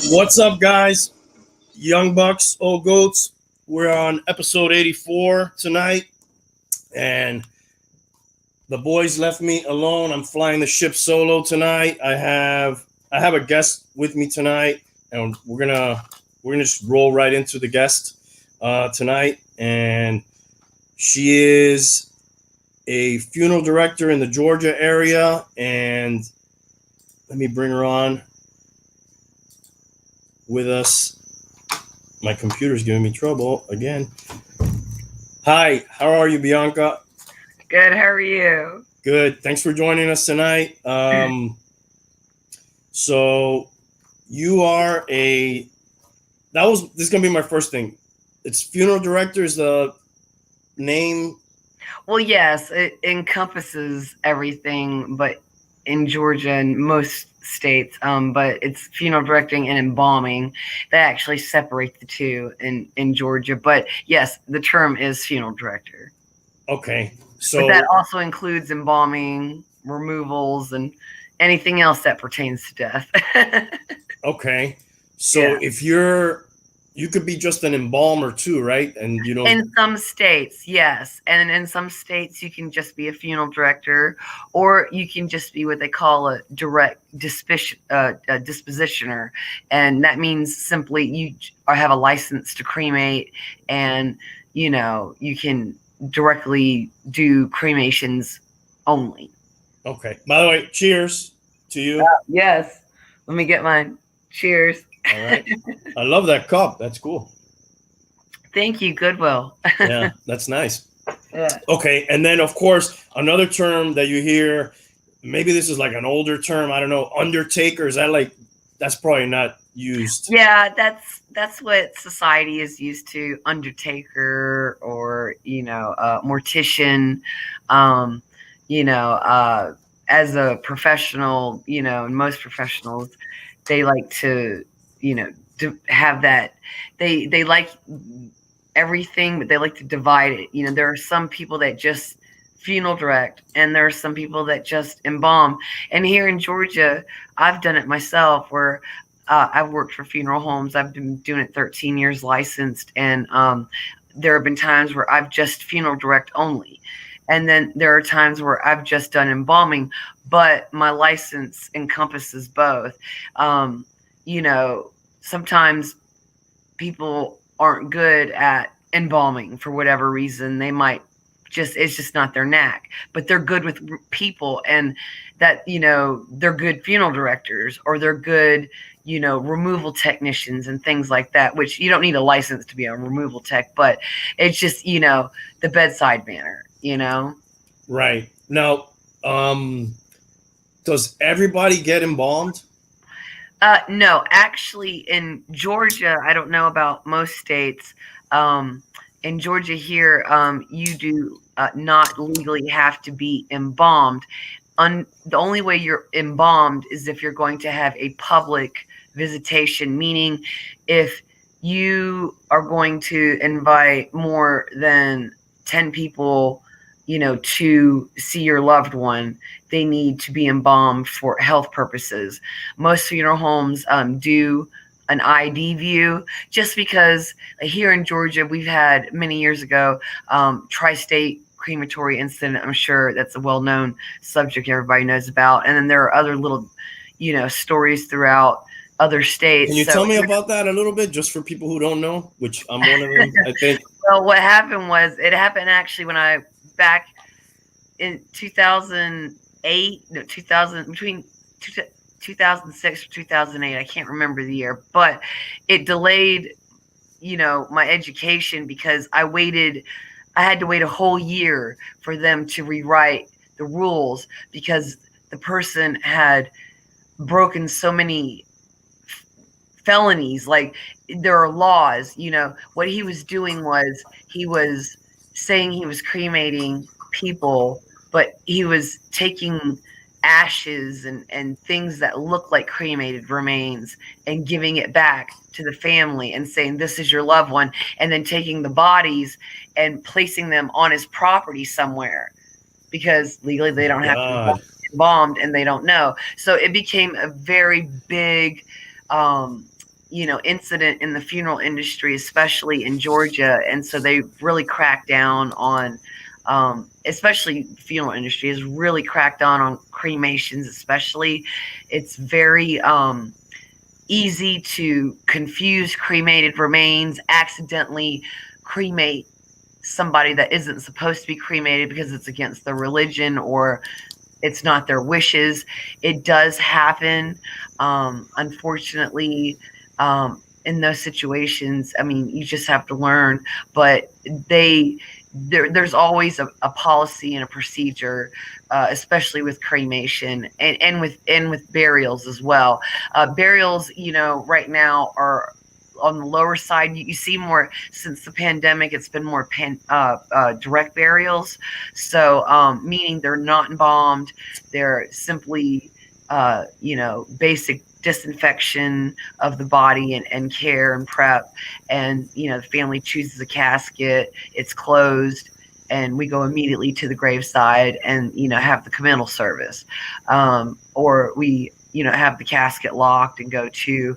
What's up, guys? Young Bucks, Old Goats. We're on episode 84 tonight, and the boys left me alone. I'm flying the ship solo tonight. I have a guest with me tonight, and we're gonna just roll right into the guest tonight. And she is a funeral director in the Georgia area, and let me bring her on with us. My computer's giving me trouble again. Hi, how are you, Bianca? Good. How are you? Good. Thanks for joining us tonight. So you are this is gonna be my first thing. It's funeral director is the name. Well, yes, it encompasses everything, but in Georgia and most states, but it's funeral directing and embalming. They actually separate the two in Georgia. But yes, the term is funeral director. Okay. But So that also includes embalming, removals, and anything else that pertains to death. okay. So Yeah. if you could be just an embalmer too, right? And you don't. In some states, yes. And in some states, you can just be a funeral director, or you can just be what they call a direct dispositioner. And that means simply you have a license to cremate, and, you can directly do cremations only. Okay. By the way, cheers to you. Yes. Let me get mine. Cheers. All right. I love that cup. That's cool. Thank you, Goodwill. Yeah, that's nice. Yeah. Okay, and then of course another term that you hear, maybe this is like an older term. I don't know. Undertaker, is that like? That's probably not used. Yeah, that's what society is used to. Undertaker, or Mortician. Um, as a professional, and most professionals, they like to, have that. They like everything, but they like to divide it. There are some people that just funeral direct, and there are some people that just embalm. And here in Georgia, I've done it myself, where I've worked for funeral homes. I've been doing it 13 years licensed, and there have been times where I've just funeral direct only. And then there are times where I've just done embalming, but my license encompasses both. Um, Sometimes people aren't good at embalming for whatever reason. They might it's just not their knack, but they're good with people, and that, they're good funeral directors, or they're good, removal technicians and things like that, which you don't need a license to be a removal tech, but it's just, the bedside manner. Right now, does everybody get embalmed? No, actually, in Georgia, I don't know about most states. In Georgia here, you do not legally have to be embalmed. The only way you're embalmed is if you're going to have a public visitation, meaning if you are going to invite more than 10 people, to see your loved one, they need to be embalmed for health purposes. Most funeral homes do an ID view, just because here in Georgia, we've had many years ago, tri-state crematory incident. I'm sure that's a well-known subject everybody knows about. And then there are other little, stories throughout other states. Can you tell me about that a little bit, just for people who don't know, which I'm one of them, I think. Well, what happened was, it happened actually when back in 2008, no, 2000, between 2006 or 2008, I can't remember the year, but it delayed, my education, because I had to wait a whole year for them to rewrite the rules, because the person had broken so many felonies. Like, there are laws. What he was doing was, he was saying he was cremating people, but he was taking ashes and things that look like cremated remains and giving it back to the family and saying, this is your loved one, and then taking the bodies and placing them on his property somewhere, because legally they don't have to be embalmed, and they don't know. So it became a very big incident in the funeral industry, especially in Georgia. And so they really cracked down on, especially the funeral industry has really cracked down on cremations, especially. It's very easy to confuse cremated remains, accidentally cremate somebody that isn't supposed to be cremated because it's against their religion or it's not their wishes. It does happen. Unfortunately, in those situations, I mean, you just have to learn, but there's always a policy and a procedure, especially with cremation and with burials as well. Burials, right now are on the lower side. You see more since the pandemic. It's been more direct burials, so meaning they're not embalmed. They're simply, basic disinfection of the body and care and prep. And the family chooses a casket. It's closed, and we go immediately to the graveside and have the communal service, or we have the casket locked and go to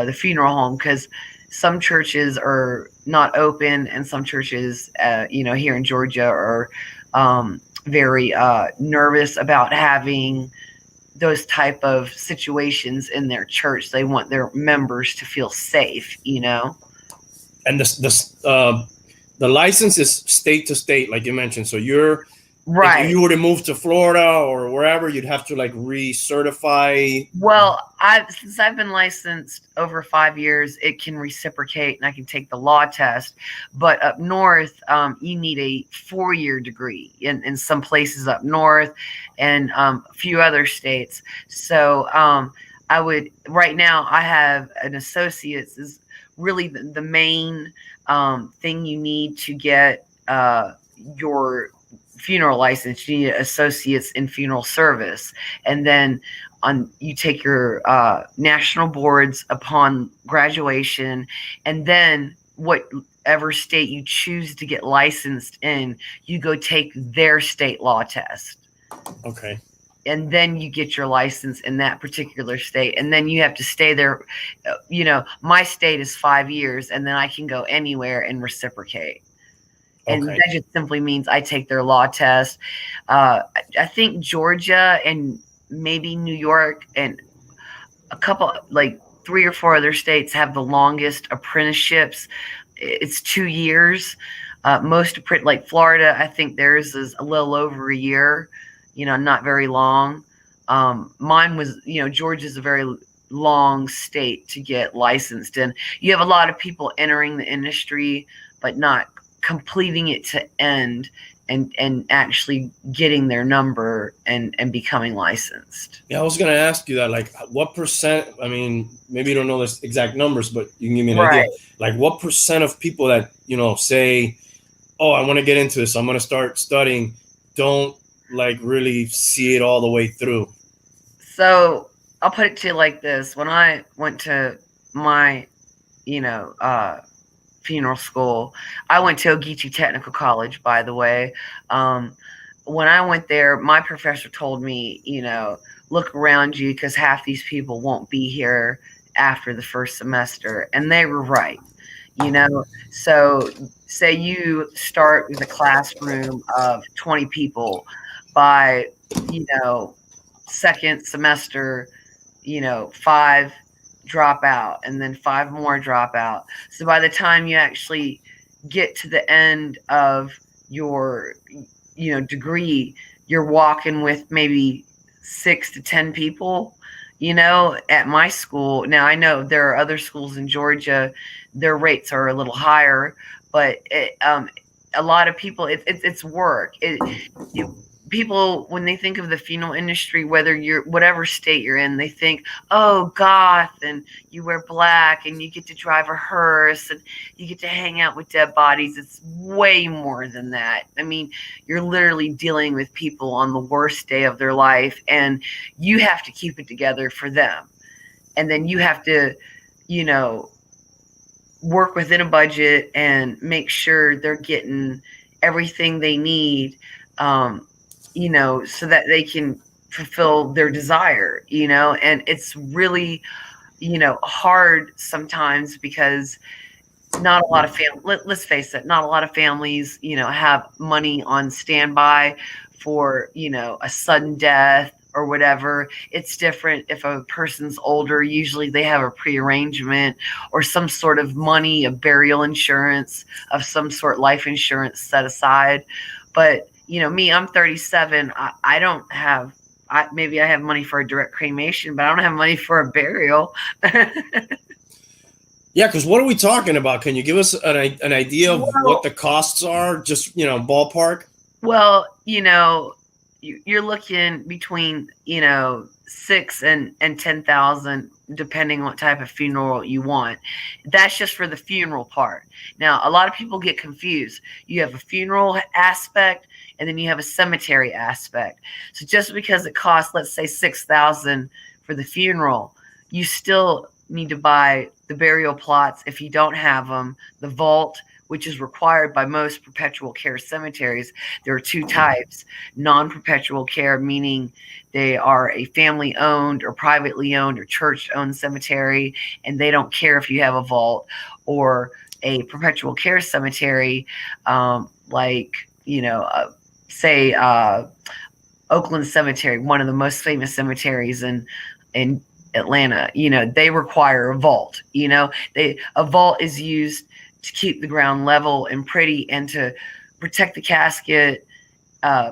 the funeral home, because some churches are not open, and some churches, here in Georgia, are very nervous about having those type of situations in their church. They want their members to feel safe. And the license is state to state, like you mentioned. So Right. If you were to move to Florida or wherever, you'd have to like recertify. Well, since I've been licensed over 5 years, it can reciprocate, and I can take the law test. But up north, you need a 4-year degree in some places up north, and a few other states. So right now I have an associate's is really the main thing you need to get your funeral license. You need associates in funeral service, and then you take your national boards upon graduation, and then whatever state you choose to get licensed in, you go take their state law test. Okay. And then you get your license in that particular state, and then you have to stay there. My state is 5 years, and then I can go anywhere and reciprocate. And Okay. that just simply means I take their law test. I think Georgia and maybe New York and a couple, like 3 or 4 other states, have the longest apprenticeships. It's 2 years. Most like Florida, I think theirs is a little over a year. Not very long. Mine was, Georgia's a very long state to get licensed in. You have a lot of people entering the industry, but not completing it to end and actually getting their number and becoming licensed. Yeah, I was going to ask you that, like, what percent, I mean, maybe you don't know the exact numbers, but you can give me an idea. Like, what percent of people that, say, oh, I want to get into this, I'm going to start studying, don't like really see it all the way through? So I'll put it to you like this. When I went to my, funeral school, I went to Ogeechee Technical College, by the way. When I went there, my professor told me, look around you, because half these people won't be here after the first semester. And they were right. So say you start with a classroom of 20 people, by, second semester, 5 drop out, and then 5 more drop out. So by the time you actually get to the end of your, degree, you're walking with maybe 6 to 10 people. At my school, now I know there are other schools in Georgia, their rates are a little higher, but a lot of people, it's work. People, when they think of the funeral industry, whatever state you're in, they think, oh, goth, and you wear black, and you get to drive a hearse, and you get to hang out with dead bodies. It's way more than that. I mean, you're literally dealing with people on the worst day of their life, and you have to keep it together for them. And then you have to, work within a budget and make sure they're getting everything they need, so that they can fulfill their desire, and it's really hard sometimes because not a lot of let's face it, not a lot of families, have money on standby for, a sudden death or whatever. It's different if a person's older. Usually they have a prearrangement or some sort of money, a burial insurance of some sort, life insurance set aside. But, me, I'm 37. I don't have, maybe I have money for a direct cremation, but I don't have money for a burial. Yeah, because what are we talking about? Can you give us an idea of what the costs are? Just, ballpark? Well, you're looking between, 6 and 10,000, depending on what type of funeral you want. That's just for the funeral part. Now, a lot of people get confused. You have a funeral aspect, and then you have a cemetery aspect. So just because it costs, let's say, 6,000 for the funeral, you still need to buy the burial plots if you don't have them, the vault, which is required by most perpetual care cemeteries. There are two types: non-perpetual care, meaning they are a family-owned or privately owned or church-owned cemetery, and they don't care if you have a vault, or a perpetual care cemetery, like, say, Oakland Cemetery, one of the most famous cemeteries in Atlanta. They require a vault. A vault is used to keep the ground level and pretty, and to protect the casket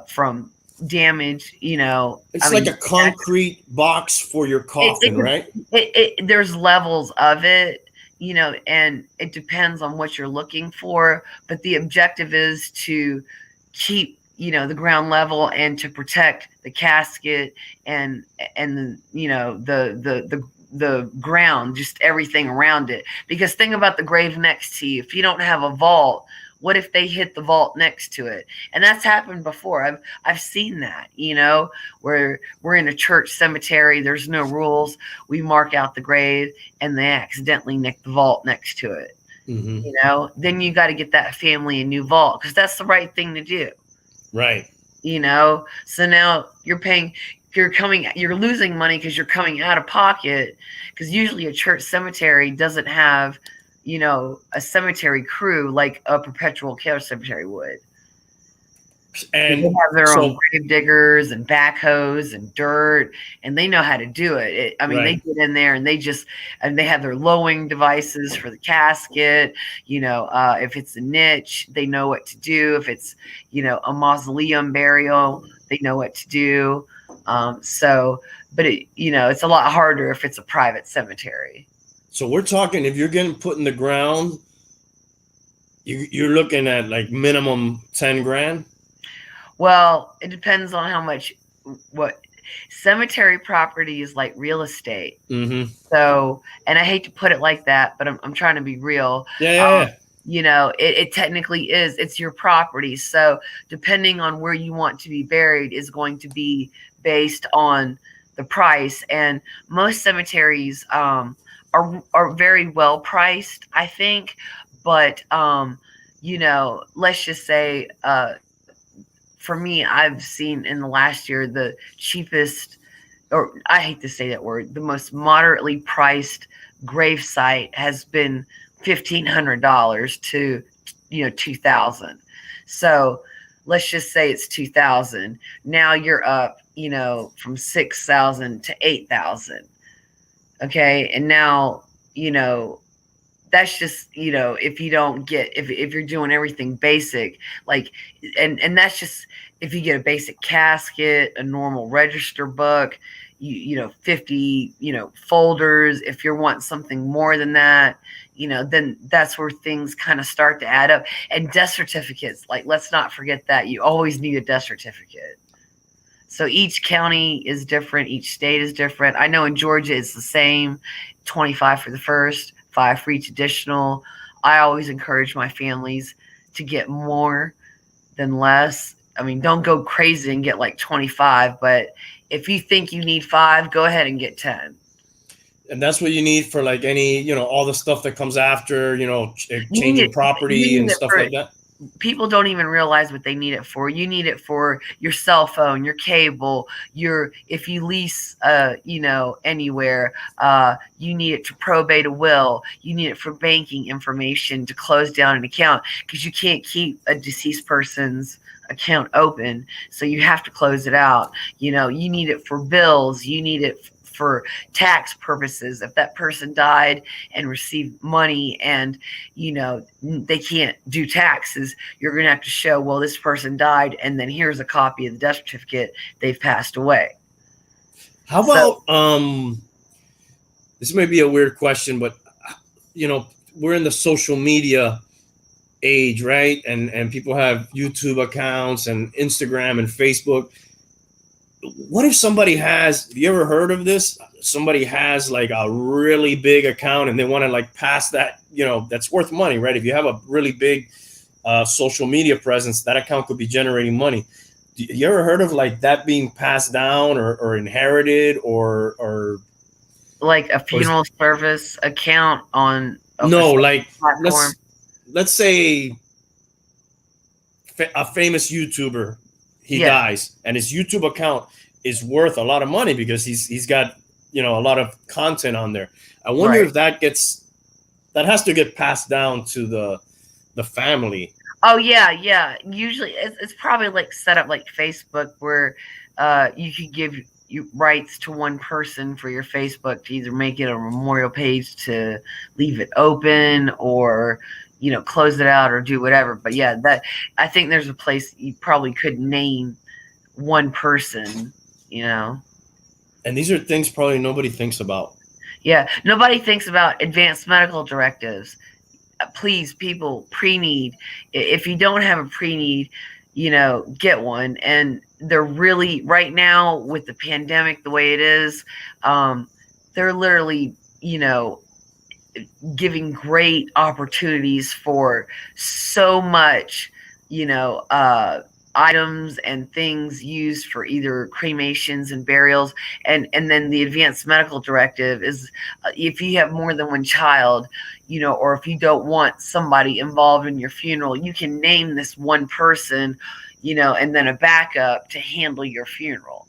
from damage. It's like a concrete box for your coffin, right? There's levels of it, and it depends on what you're looking for. But the objective is to keep, the ground level, and to protect the casket and the ground, just everything around it. Because think about the grave next to you. If you don't have a vault, what if they hit the vault next to it? And that's happened before. I've seen that, where we're in a church cemetery, there's no rules. We mark out the grave and they accidentally nick the vault next to it. Mm-hmm. Then you got to get that family a new vault, because that's the right thing to do. Right. So now you're losing money because you're coming out of pocket, because usually a church cemetery doesn't have, a cemetery crew like a perpetual care cemetery would. And they have their own grave diggers and backhoes and dirt, and they know how to do it. They get in there and they have their lowering devices for the casket. If it's a niche, they know what to do. If it's, a mausoleum burial, they know what to do. But it's a lot harder if it's a private cemetery. So we're talking, if you're getting put in the ground, you're looking at like minimum 10 grand. Well, it depends on how much, what cemetery property is like real estate. Mm-hmm. So, and I hate to put it like that, but I'm trying to be real. Yeah. It technically is. It's your property. So depending on where you want to be buried is going to be based on the price. And most cemeteries are very well priced, I think. But let's just say, for me, I've seen in the last year the cheapest, or I hate to say that word, the most moderately priced grave site has been $1,500 to $2,000. So let's just say it's $2,000. Now you're up, from $6,000 to $8,000. Okay, and now that's just if you don't get, if you're doing everything basic, like, and that's just if you get a basic casket, a normal register book, 50 folders. If you're wanting something more than that, then that's where things kind of start to add up. And death certificates, like, let's not forget that you always need a death certificate. So each county is different, each state is different. I know in Georgia it's the same, 25 for the first, 5 for each additional. I always encourage my families to get more than less. Don't go crazy and get like 25, but if you think you need 5, go ahead and get 10. And that's what you need for like any, all the stuff that comes after, changing property and stuff like that. people don't even realize what they need it for. You need it for your cell phone, your cable, if you lease anywhere, you need it to probate a will, you need it for banking information, to close down an account, because you can't keep a deceased person's account open, so you have to close it out. You need it for bills, you need it for tax purposes. If that person died and received money and they can't do taxes, you're going to have to show, well, this person died, and then here's a copy of the death certificate, they've passed away. How about this may be a weird question, but we're in the social media age, right? And people have YouTube accounts and Instagram and Facebook. What if somebody have you ever heard of this? Somebody has like a really big account and they want to like pass that, that's worth money, right? If you have a really big social media presence, that account could be generating money. You ever heard of like that being passed down or inherited or like a funeral service account on no, like platform? Let's say a famous YouTuber, he dies, and his YouTube account is worth a lot of money because he's got a lot of content on there. I wonder if that has to get passed down to the family. Oh yeah. Usually it's probably like set up like Facebook, where you could give you rights to one person for your Facebook to either make it a memorial page, to leave it open, or close it out, or do whatever. But yeah, that I think there's a place you probably could name one person. And these are things probably nobody thinks about. Yeah, nobody thinks about advanced medical directives. Please, people, pre-need. If you don't have a pre-need, get one. And they're really, right now with the pandemic the way it is, they're literally, giving great opportunities for so much, items and things used for either cremations and burials. And then the advanced medical directive is, if you have more than one child, or if you don't want somebody involved in your funeral, you can name this one person, and then a backup to handle your funeral.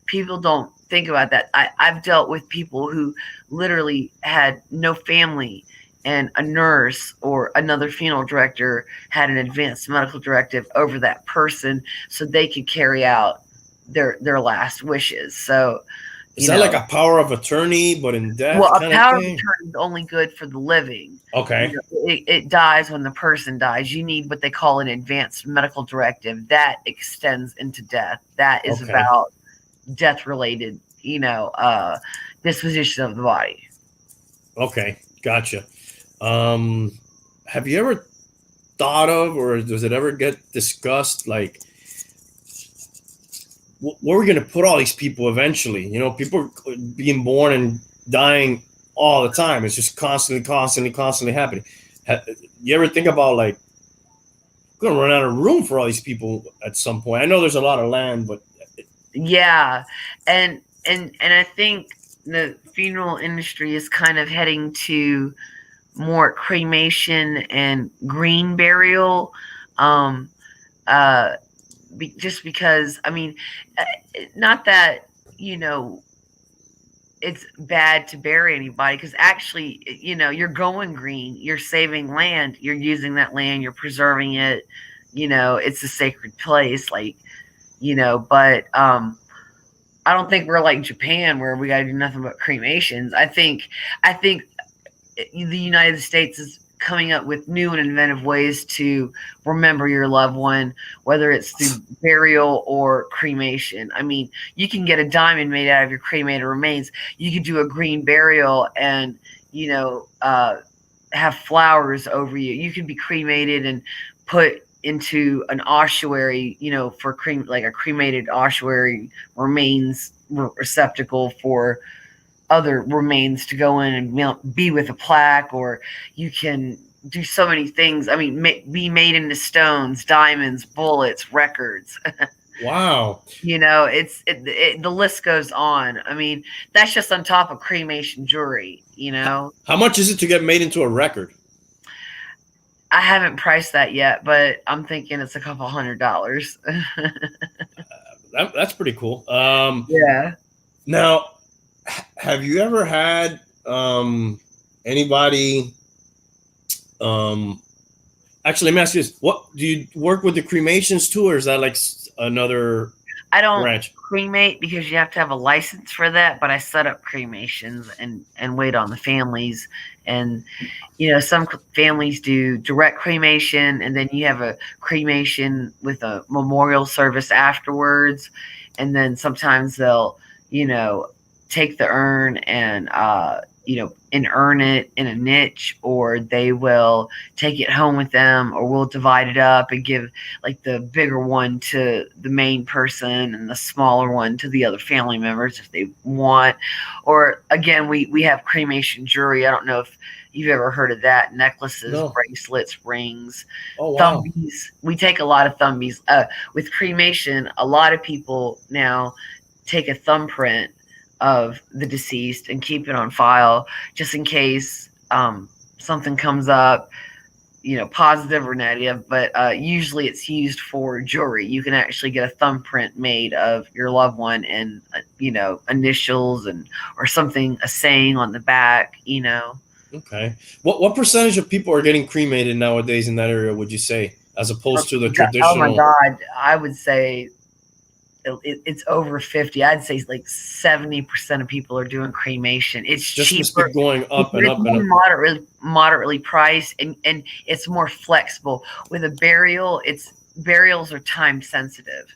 People don't think about that. I've dealt with people who literally had no family, and a nurse or another funeral director had an advanced medical directive over that person so they could carry out their last wishes. So is that like a power of attorney, but in death? Well, a power of attorney is only good for the living. Okay. It dies when the person dies. You need what they call an advanced medical directive that extends into death. That is about death-related, disposition of the body. Okay, gotcha. Have you ever thought of, or does it ever get discussed, like where we're going to put all these people eventually? People are being born and dying all the time. It's just constantly happening. You ever think about like, we're going to run out of room for all these people at some point? I know there's a lot of land, but yeah, and I think the funeral industry is kind of heading to more cremation and green burial, just because, not that it's bad to bury anybody, because actually you're going green, you're saving land, you're using that land, you're preserving it, it's a sacred place, but I don't think we're like Japan where we got to do nothing but cremations. I think the United States is coming up with new and inventive ways to remember your loved one, whether it's through burial or cremation. You can get a diamond made out of your cremated remains. You could do a green burial and, have flowers over you. You could be cremated and put into an ossuary, for like a cremated ossuary remains receptacle for other remains to go in and be with a plaque, or you can do so many things. Be made into stones, diamonds, bullets, records. Wow. The list goes on. That's just on top of cremation jewelry. How much is it to get made into a record? I haven't priced that yet, but I'm thinking it's a couple $100. That's pretty cool. Yeah. Now, have you ever had anybody? Actually, let me ask you this: what do you work with the cremations too, or is that like another I don't branch? cremate because you have to have a license for that, but I set up cremations and wait on the families. And some families do direct cremation, and then you have a cremation with a memorial service afterwards. And then sometimes they'll, take the urn and urn it in a niche, or they will take it home with them, or we'll divide it up and give like the bigger one to the main person and the smaller one to the other family members if they want. Or again, we have cremation jewelry. I don't know if you've ever heard of that. Necklaces, No. bracelets, rings, Oh wow. thumbies. We take a lot of thumbies. With cremation, a lot of people now take a thumbprint of the deceased and keep it on file just in case something comes up, positive or negative. But usually it's used for jewelry. You can actually get a thumbprint made of your loved one and initials and or something, a saying on the back. Okay. What percentage of people are getting cremated nowadays in that area, would you say, as opposed to the Oh my traditional? God, I would say it's over 50. I'd say like 70% of people are doing cremation. It's Just must be cheaper. going up and It's up and more up. moderately priced, and it's more flexible. With a burial, burials are time sensitive,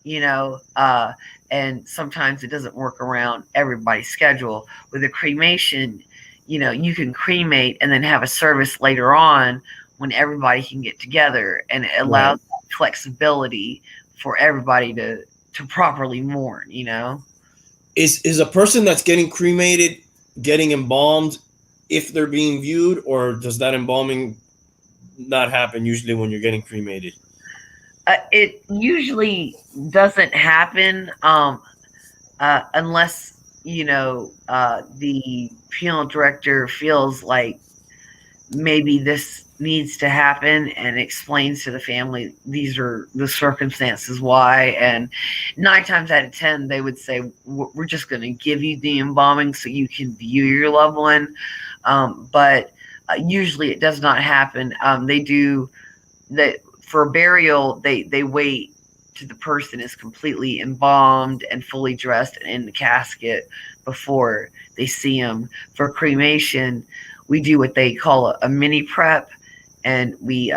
and sometimes it doesn't work around everybody's schedule. With a cremation, you can cremate and then have a service later on when everybody can get together, and it Right. allows flexibility for everybody to properly mourn. Is a person that's getting cremated getting embalmed if they're being viewed, or does that embalming not happen usually when you're getting cremated? It usually doesn't happen unless the funeral director feels like maybe this needs to happen and explains to the family these are the circumstances why. And 9 times out of 10 they would say, we're just going to give you the embalming so you can view your loved one. But usually it does not happen. They do that for a burial. They wait till the person is completely embalmed and fully dressed and in the casket before they see them. For cremation, we do what they call a mini prep, and we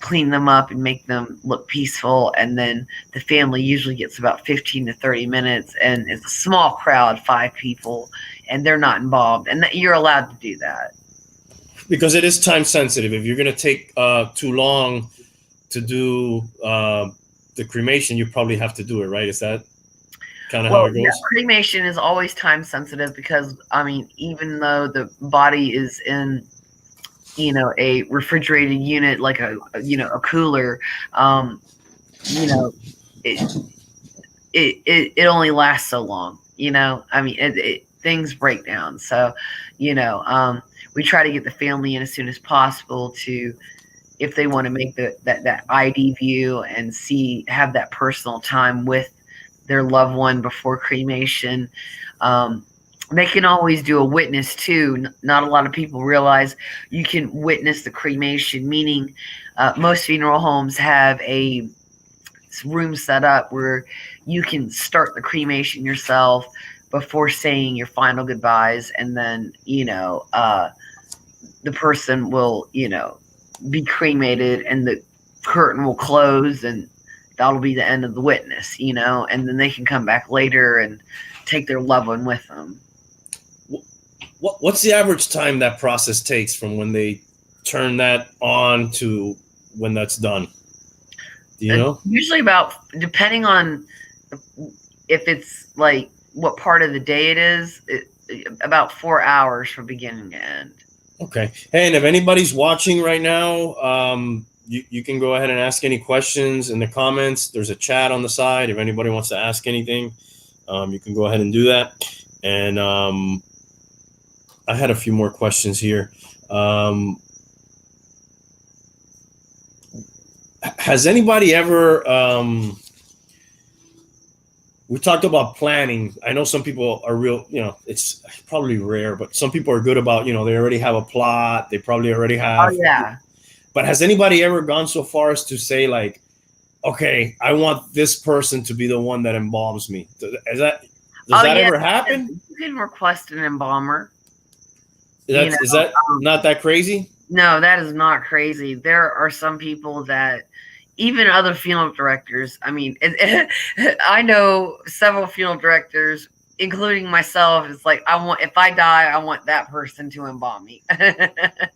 clean them up and make them look peaceful. And then the family usually gets about 15 to 30 minutes, and it's a small crowd, 5 people, and they're not involved, and you're allowed to do that. Because it is time sensitive. If you're going to take too long to do the cremation, you probably have to do it, right? Is that kind of how Well, it yeah, goes? cremation is always time sensitive because, I mean, even though the body is in, a refrigerated unit, like a cooler, um, you know, it, it only lasts so long. I mean, things break down. So, we try to get the family in as soon as possible to, if they want to make that ID view and have that personal time with their loved one before cremation. They can always do a witness too. Not a lot of people realize you can witness the cremation, meaning most funeral homes have a room set up where you can start the cremation yourself before saying your final goodbyes, and then the person will be cremated, and the curtain will close, and that'll be the end of the witness, and then they can come back later and take their loved one with them. What's the average time that process takes from when they turn that on to when that's done? Do you know? Usually about, depending on if it's like what part of the day it is, about 4 hours from beginning to end. Okay. Hey, and if anybody's watching right now, you can go ahead and ask any questions in the comments. There's a chat on the side. If anybody wants to ask anything, you can go ahead and do that. And I had a few more questions here. has anybody ever we talked about planning. I know some people are real, it's probably rare, but some people are good about, they already have a plot. They probably already Oh have. yeah. But has anybody ever gone so far as to say, like, okay, I want this person to be the one that embalms me? Does Oh that yeah. ever happen? You can request an embalmer. Is that not that crazy? No, that is not crazy. There are some people that even other funeral directors. I mean, I know several funeral directors, including myself. It's like if I die, I want that person to embalm me.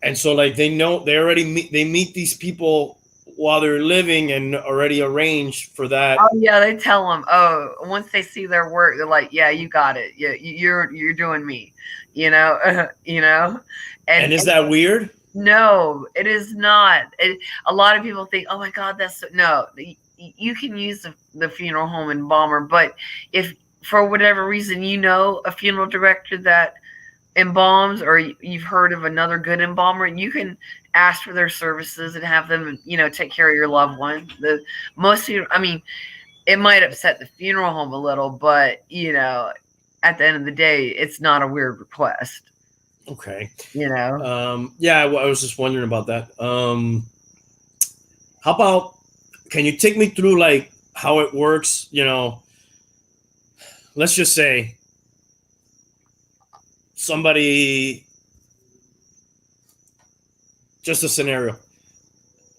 And so, like, they already meet these people while they're living and already arrange for that. Oh yeah, they tell them. Oh, once they see their work, they're like, "Yeah, you got it. Yeah, you're doing me." You know, And is that weird? No, it is not. A lot of people think, "Oh my God, no." You can use the funeral home embalmer, but if for whatever reason a funeral director that embalms, or you've heard of another good embalmer, you can ask for their services and have them, take care of your loved one. Most people, I mean, it might upset the funeral home a little, but at the end of the day, it's not a weird request. Okay. Yeah, I was just wondering about that. How about, can you take me through, like, how it works? Let's just say somebody, just a scenario.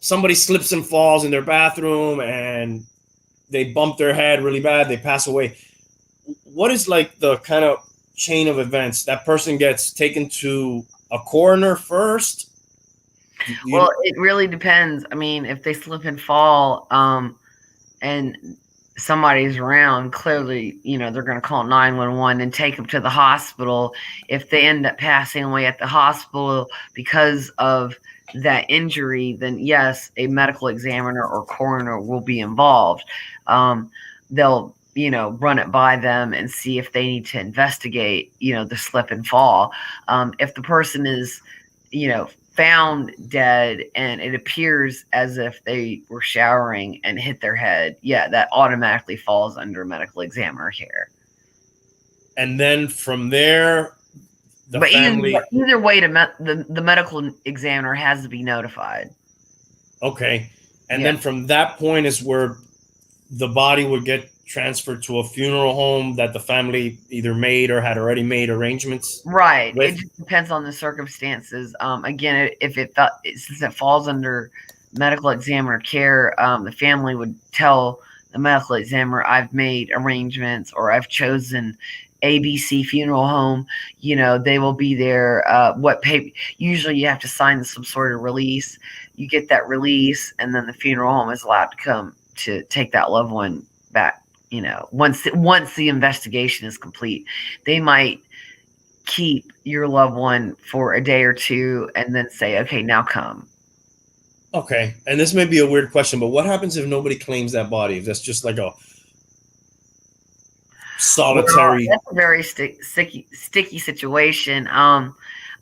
Somebody slips and falls in their bathroom and they bump their head really bad. They pass away. What is, like, the kind of chain of events? That person gets taken to a coroner first? well, it really depends. I mean, if they slip and fall, and somebody's around, clearly, they're going to call 911 and take them to the hospital. If they end up passing away at the hospital because of that injury, then yes, a medical examiner or coroner will be involved. They'll run it by them and see if they need to investigate the slip and fall. If the person is found dead and it appears as if they were showering and hit their head, yeah, that automatically falls under medical examiner care. And then from there, family. Either way, the medical examiner has to be notified. Okay. And then from that point is where the body would get transferred to a funeral home that the family either made or had already made arrangements. Right. It just depends on the circumstances. Again, since it falls under medical examiner care, the family would tell the medical examiner, "I've made arrangements, or I've chosen ABC funeral home." They will be there. Usually you have to sign some sort of release. You get that release, and then the funeral home is allowed to come to take that loved one back. Once the investigation is complete, they might keep your loved one for a day or two and then say, "Okay, now come." Okay. And this may be a weird question, but what happens if nobody claims that body? If that's just like a solitary. Well, that's a very sticky situation.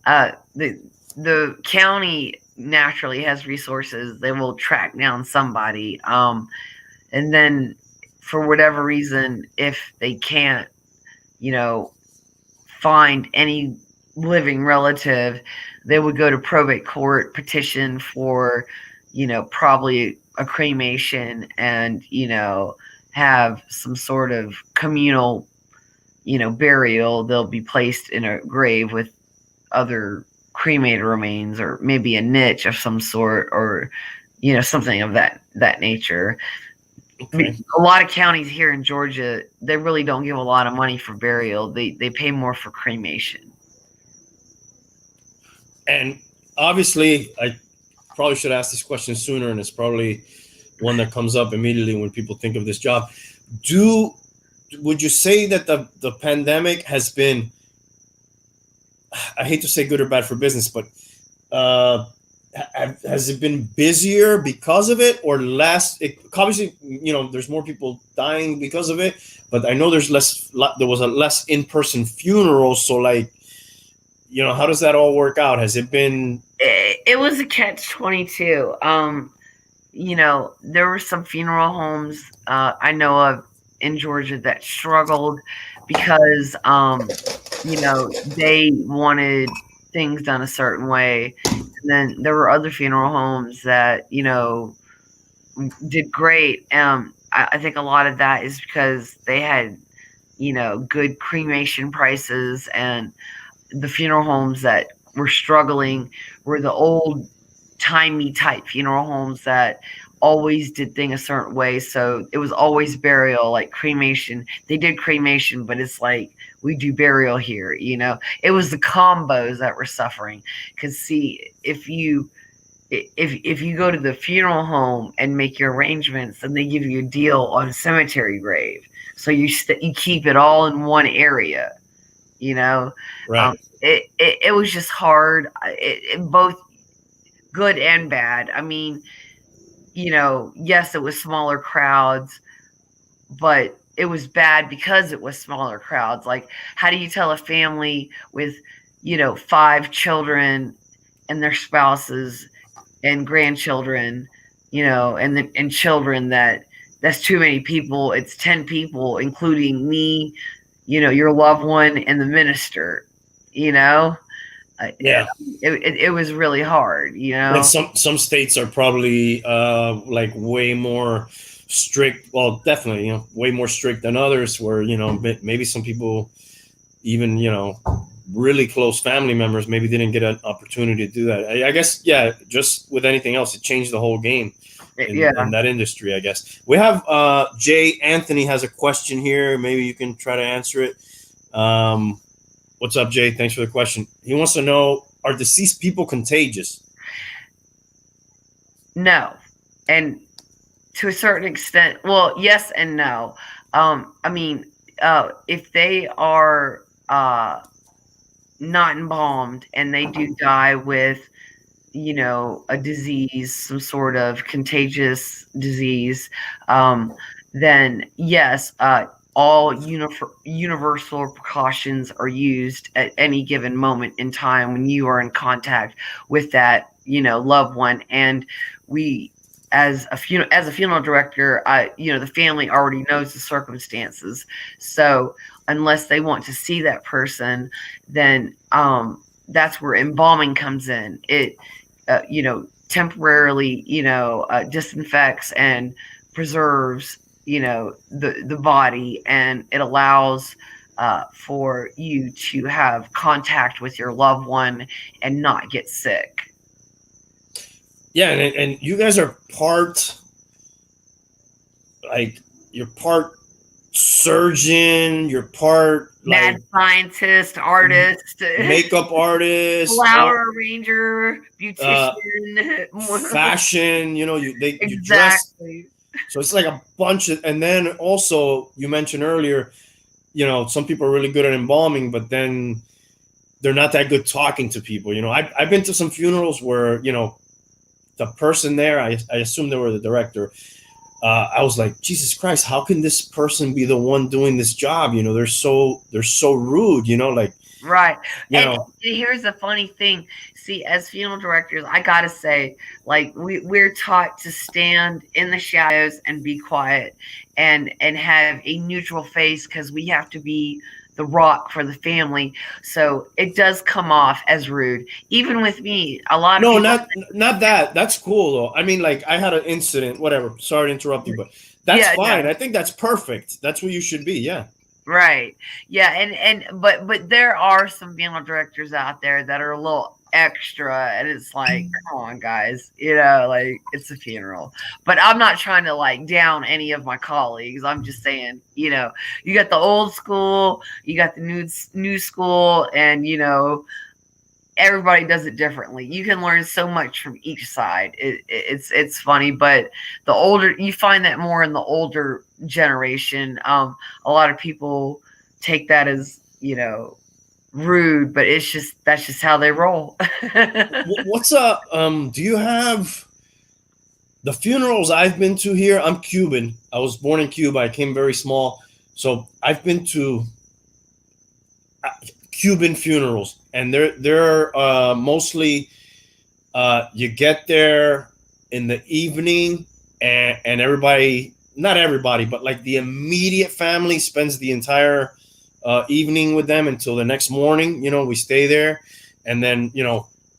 The county naturally has resources. They will track down somebody. And then for whatever reason, if they can't, find any living relative, they would go to probate court, petition for, probably a cremation, and, have some sort of communal, burial. They'll be placed in a grave with other cremated remains, or maybe a niche of some sort, or, something of that nature. Okay. A lot of counties here in Georgia, they really don't give a lot of money for burial. They pay more for cremation. And obviously, I probably should ask this question sooner, and it's probably one that comes up immediately when people think of this job. Would you say that the pandemic has been, I hate to say good or bad for business, but has it been busier because of it, or less? Obviously, there's more people dying because of it, but I know there was a less in-person funeral. So, like, how does that all work out? Has it been? It was a catch-22. there were some funeral homes I know of in Georgia that struggled because, they wanted things done a certain way. And then there were other funeral homes that, did great. I think a lot of that is because they had, good cremation prices, and the funeral homes that were struggling were the old timey type funeral homes that always did things a certain way. So it was always burial, like cremation. They did cremation, but it's like we do burial here. It was the combos that were suffering. Because see, if you go to the funeral home and make your arrangements, and they give you a deal on a cemetery grave, so you keep it all in one area. You know, Right. it was just hard. Both good and bad. I mean, yes, it was smaller crowds, but it was bad because it was smaller crowds. Like, how do you tell a family with, 5 children and their spouses and grandchildren, and children, that's too many people? It's 10 people, including me, your loved one, and the minister. You know, Yeah. it was really hard. And some states are probably like way more strict. Well, definitely, way more strict than others. Where maybe some people, even really close family members, maybe didn't get an opportunity to do that. I guess, yeah. Just with anything else, it changed the whole game in that industry. I guess we have Jay Anthony has a question here. Maybe you can try to answer it. What's up, Jay? Thanks for the question. He wants to know, are deceased people contagious? No. And to a certain extent, well, yes and no. I mean, if they are not embalmed and they do die with, a disease, some sort of contagious disease, then yes, all universal precautions are used at any given moment in time when you are in contact with that, loved one. And we, as a funeral director, the family already knows the circumstances. So unless they want to see that person, then that's where embalming comes in. It temporarily disinfects and preserves the body, and it allows for you to have contact with your loved one and not get sick. Yeah, and you guys are you're part surgeon, you're part mad scientist, artist, makeup artist, flower arranger, beautician, fashion. You exactly. dress. So it's like a bunch of, and then also you mentioned earlier, some people are really good at embalming, but then they're not that good talking to people. I've been to some funerals where the person there, I assume they were the director. I was like, Jesus Christ, how can this person be the one doing this job? They're so rude. Right. And here's the funny thing. See, as funeral directors, I gotta say, like, we're taught to stand in the shadows and be quiet and have a neutral face, because we have to be the rock for the family. So it does come off as rude. Even with me, a lot of people. Not that. That's cool though. I mean, like, I had an incident, whatever. Sorry to interrupt you, but that's fine. No. I think that's perfect. That's what you should be. Yeah. Right. Yeah. But there are some funeral directors out there that are a little extra, and it's like, come on, guys, like, it's a funeral. But I'm not trying to like down any of my colleagues. I'm just saying, you got the old school, you got the new school, and everybody does it differently. You can learn so much from each side. It's funny, but the older you find that more in the older generation, a lot of people take that as rude, but that's just how they roll. What's up? Do you have the funerals I've been to here? I'm Cuban. I was born in Cuba. I came very small, so I've been to Cuban funerals, and they're mostly you get there, in the evening, and everybody, not everybody, but like the immediate family spends the entire evening with them until the next morning. We stay there, and then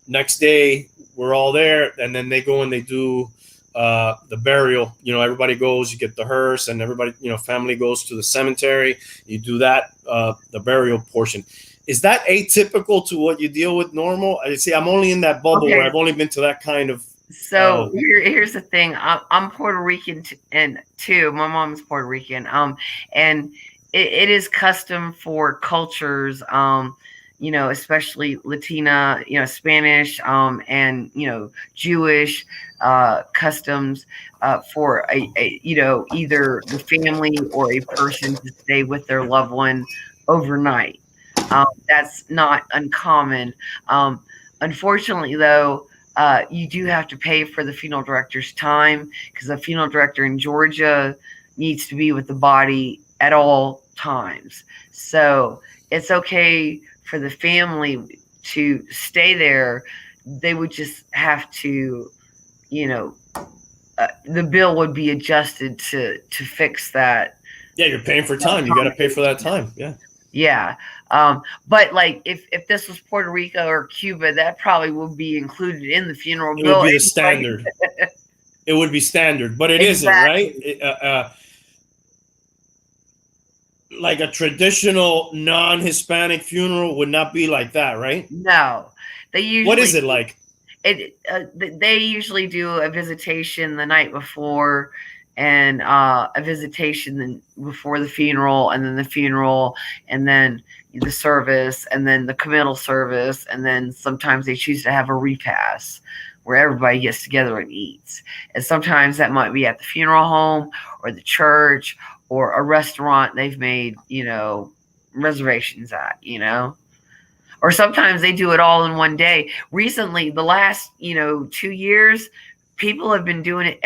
next day we're all there, and then they go and they do the burial. Everybody goes, you get the hearse, and everybody, family goes to the cemetery. You do that, the burial portion. Is that atypical to what you deal with normal? I see. I'm only in that bubble where I've only been to that kind of. So here's the thing. I'm Puerto Rican and too. My mom's Puerto Rican. And it is custom for cultures. Especially Latina, Spanish, and Jewish customs for either the family or a person to stay with their loved one overnight. That's not uncommon. Unfortunately, though, you do have to pay for the funeral director's time, because the funeral director in Georgia needs to be with the body at all times. So it's okay for the family to stay there. They would just have to, the bill would be adjusted to fix that. Yeah, you're paying for time. You got to pay for that time. Yeah. Yeah. But like if this was Puerto Rico or Cuba, that probably would be included in the funeral bill. It would be the standard. It would be standard, but it Exactly. isn't, right? Like a traditional non-Hispanic funeral would not be like that, right? No. They usually. What is it like? They usually do a visitation the night before, and a visitation before the funeral, and then the funeral, and then the service, and then the committal service, and then sometimes they choose to have a repast where everybody gets together and eats. And sometimes that might be at the funeral home or the church or a restaurant they've made, reservations at, Or sometimes they do it all in one day. Recently, the last, 2 years, people have been doing it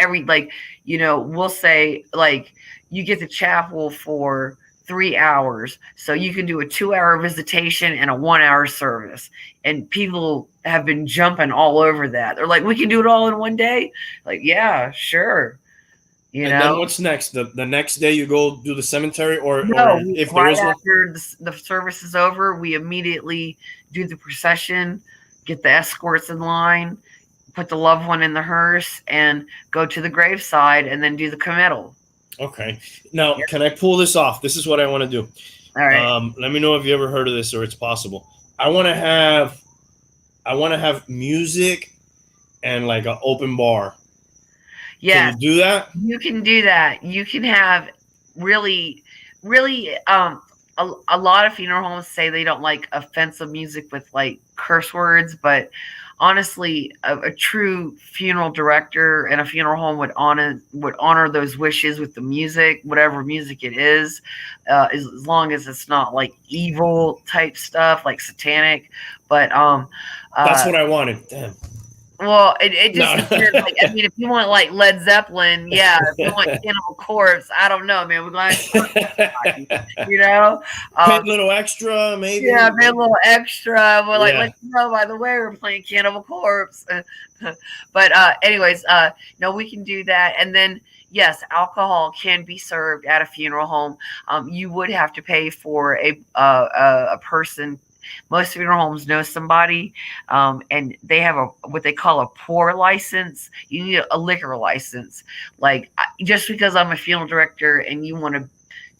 we'll say, like, you get the chapel for 3 hours. So you can do a 2-hour visitation and a 1-hour service. And people have been jumping all over that. They're like, we can do it all in one day? Like, yeah, sure. Then what's next? The next day you go do the cemetery, or if right after the service is over, we immediately do the procession, get the escorts in line, put the loved one in the hearse, and go to the graveside, and then do the committal. Okay. Now, Can I pull this off? This is what I want to do. All right. Let me know if you ever heard of this or it's possible. I want to have music and like an open bar. Yeah. Can you do that? You can do that. You can have really, really, a lot of funeral homes say they don't like offensive music with like curse words, but honestly, a true funeral director and a funeral home would honor those wishes with the music, whatever music it is, as long as it's not like evil type stuff, like satanic. But that's what I wanted. Damn. Well, it just depends. Like, I mean, if you want like Led Zeppelin, yeah. If you want Cannibal Corpse, I don't know, man. We're going to, pay a little extra, maybe. Yeah, pay a little extra. We're like, let you know, by the way, we're playing Cannibal Corpse. But anyways, no, we can do that. And then, yes, alcohol can be served at a funeral home. You would have to pay for a person. Most funeral homes know somebody, and they have what they call a pour license. You need a liquor license. Like, just because I'm a funeral director and you want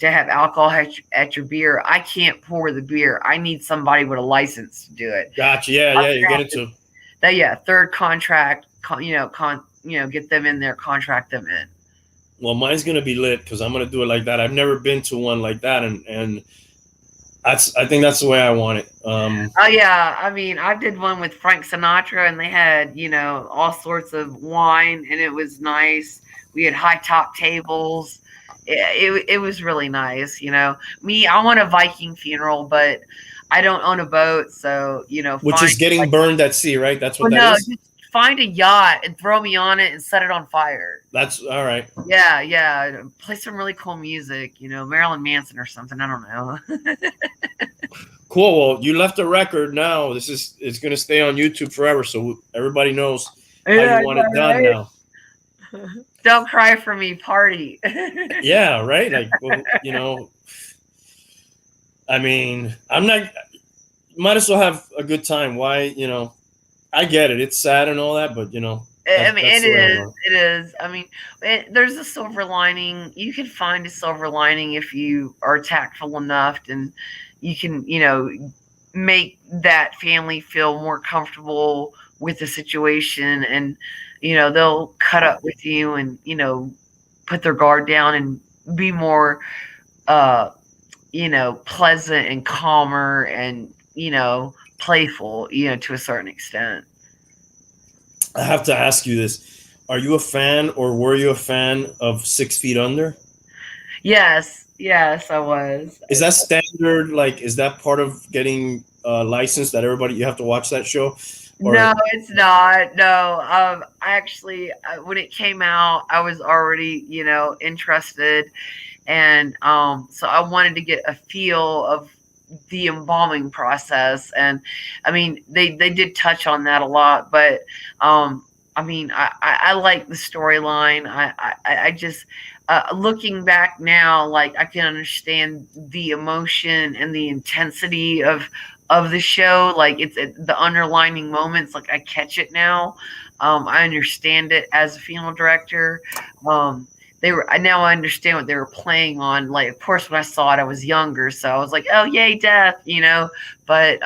to have alcohol at your beer, I can't pour the beer. I need somebody with a license to do it. Gotcha. Yeah, you get it too. Third contract. Get them in there, contract them in. Well, mine's gonna be lit because I'm gonna do it like that. I've never been to one like that, and I think that's the way I want it. Oh yeah, I mean, I did one with Frank Sinatra, and they had all sorts of wine, and it was nice. We had high top tables. It was really nice. Me, I want a Viking funeral, but I don't own a boat, so which is getting burned at sea, right? That's what that is. Just find a yacht and throw me on it and set it on fire. That's all right. Yeah. Play some really cool music, Marilyn Manson or something. I don't know. Cool. Well, you left a record now. It's going to stay on YouTube forever, so everybody knows how you want it done now. Don't cry for me, party. Yeah, right. Like, well, you know, I mean, I'm not. Might as well have a good time. Why, you know? I get it. It's sad and all that, but you know, I mean, that's it the way I is. know. It is. I mean, there's a silver lining. You can find a silver lining if you are tactful enough, and you can, make that family feel more comfortable with the situation, and they'll cut up with you, and put their guard down and be more, uh, pleasant and calmer, and playful, to a certain extent. I have to ask you this: Are you a fan, or were you a fan of 6 Feet Under? Yes, I was. Is that standard? Like, is that part of getting licensed that everybody you have to watch that show? No, Or it's not. No, actually, when it came out, I was already, interested, and so I wanted to get a feel of the embalming process, and I mean, they did touch on that a lot, but I mean, I like the storyline. I just looking back now, like I can understand the emotion and the intensity of the show. Like the underlining moments, like I catch it now. I understand it as a funeral director. They were now I understand what they were playing on. Like, of course, when I saw it, I was younger, so I was like, "Oh, yay, death!" But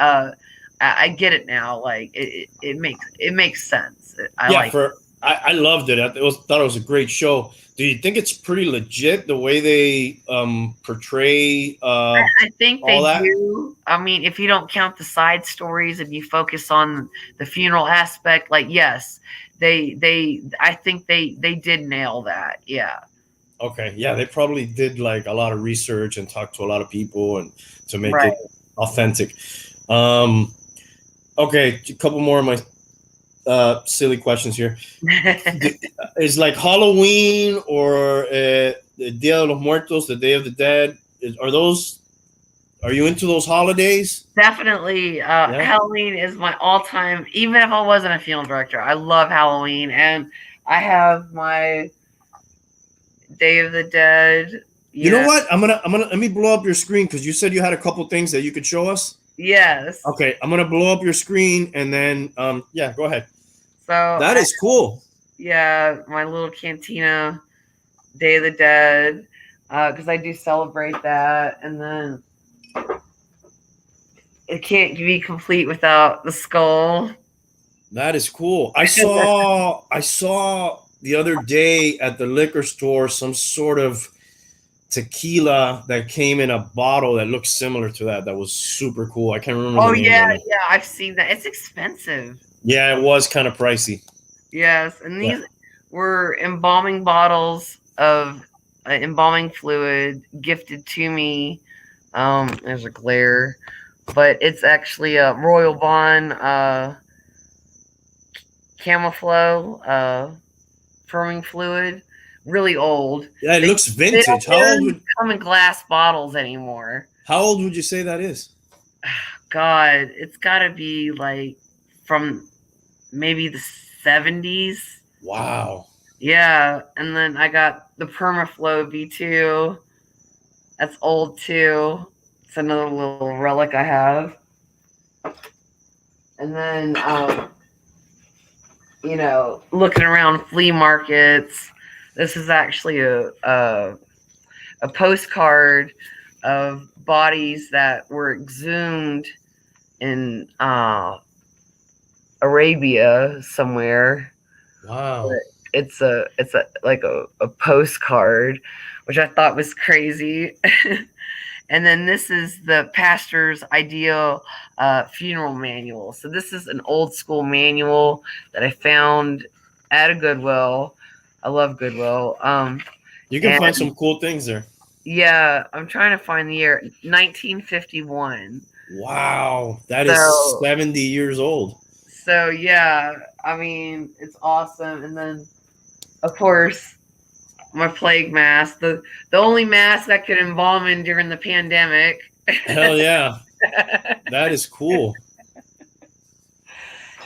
I get it now. Like, it makes sense. I yeah, like. I loved it. Thought it was a great show. Do you think it's pretty legit the way they portray I think all they that? do. I mean, if you don't count the side stories and you focus on the funeral aspect, like yes, I think they did nail that. Yeah. Okay, yeah, they probably did like a lot of research and talked to a lot of people and to make Right. it authentic. Um, okay, a couple more of my silly questions here. Is like Halloween or the Dia de los Muertos, the Day of the Dead? Are you into those holidays? Definitely, Yeah. Halloween is my all-time. Even if I wasn't a funeral director, I love Halloween, and I have my Day of the Dead. You You know know, what? I'm gonna let me blow up your screen because you said you had a couple things that you could show us. yes. Okay, I'm gonna blow up your screen and then yeah, go ahead. So That is cool. yeah, my little cantina Day of the Dead, because I do celebrate that, and then it can't be complete without the skull. That is cool. I saw the other day at the liquor store some sort of tequila that came in a bottle that looked similar to that. That was super cool. I can't remember Oh the name yeah, right now. yeah, I've seen that. It's expensive. Yeah, it was kind of pricey. Yes, and Yeah. these were embalming bottles of embalming fluid gifted to me. There's a glare, but it's actually a Royal Bond Camoflow firming fluid. Really old. Yeah, it They looks they don't vintage. they don't even come in glass bottles anymore. How old would you say that is? God, it's got to be like from maybe the 70s. Wow. Yeah, and then I got the Permaflow V2. That's old too. It's another little relic I have. And then, looking around flea markets, this is actually a postcard of bodies that were exhumed in Arabia somewhere. Wow. But it's a like a postcard, which I thought was crazy. And then this is the pastor's ideal funeral manual. So this is an old school manual that I found at a Goodwill. I love Goodwill. You can And find some cool things there. yeah, I'm trying to find the year 1951. Wow. That is So 70 years old. yeah, I mean it's awesome. And then of course my plague mask, the only mask that could embalm in during the pandemic. Hell yeah. That is cool.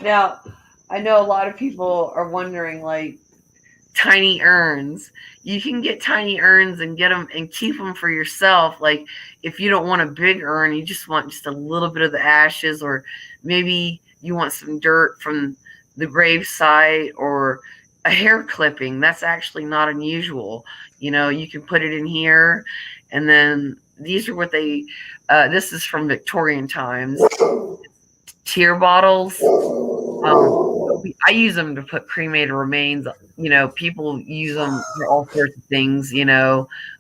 Now, I know a lot of people are wondering, like, tiny urns. You can get tiny urns and get them and keep them for yourself. Like if you don't want a big urn, you just want just a little bit of the ashes, or maybe you want some dirt from the grave site, or a hair clipping. That's actually not unusual. You can put it in here, and then these are what they. This is from Victorian times. Tear bottles. I use them to put cremated remains. People use them for all sorts of things.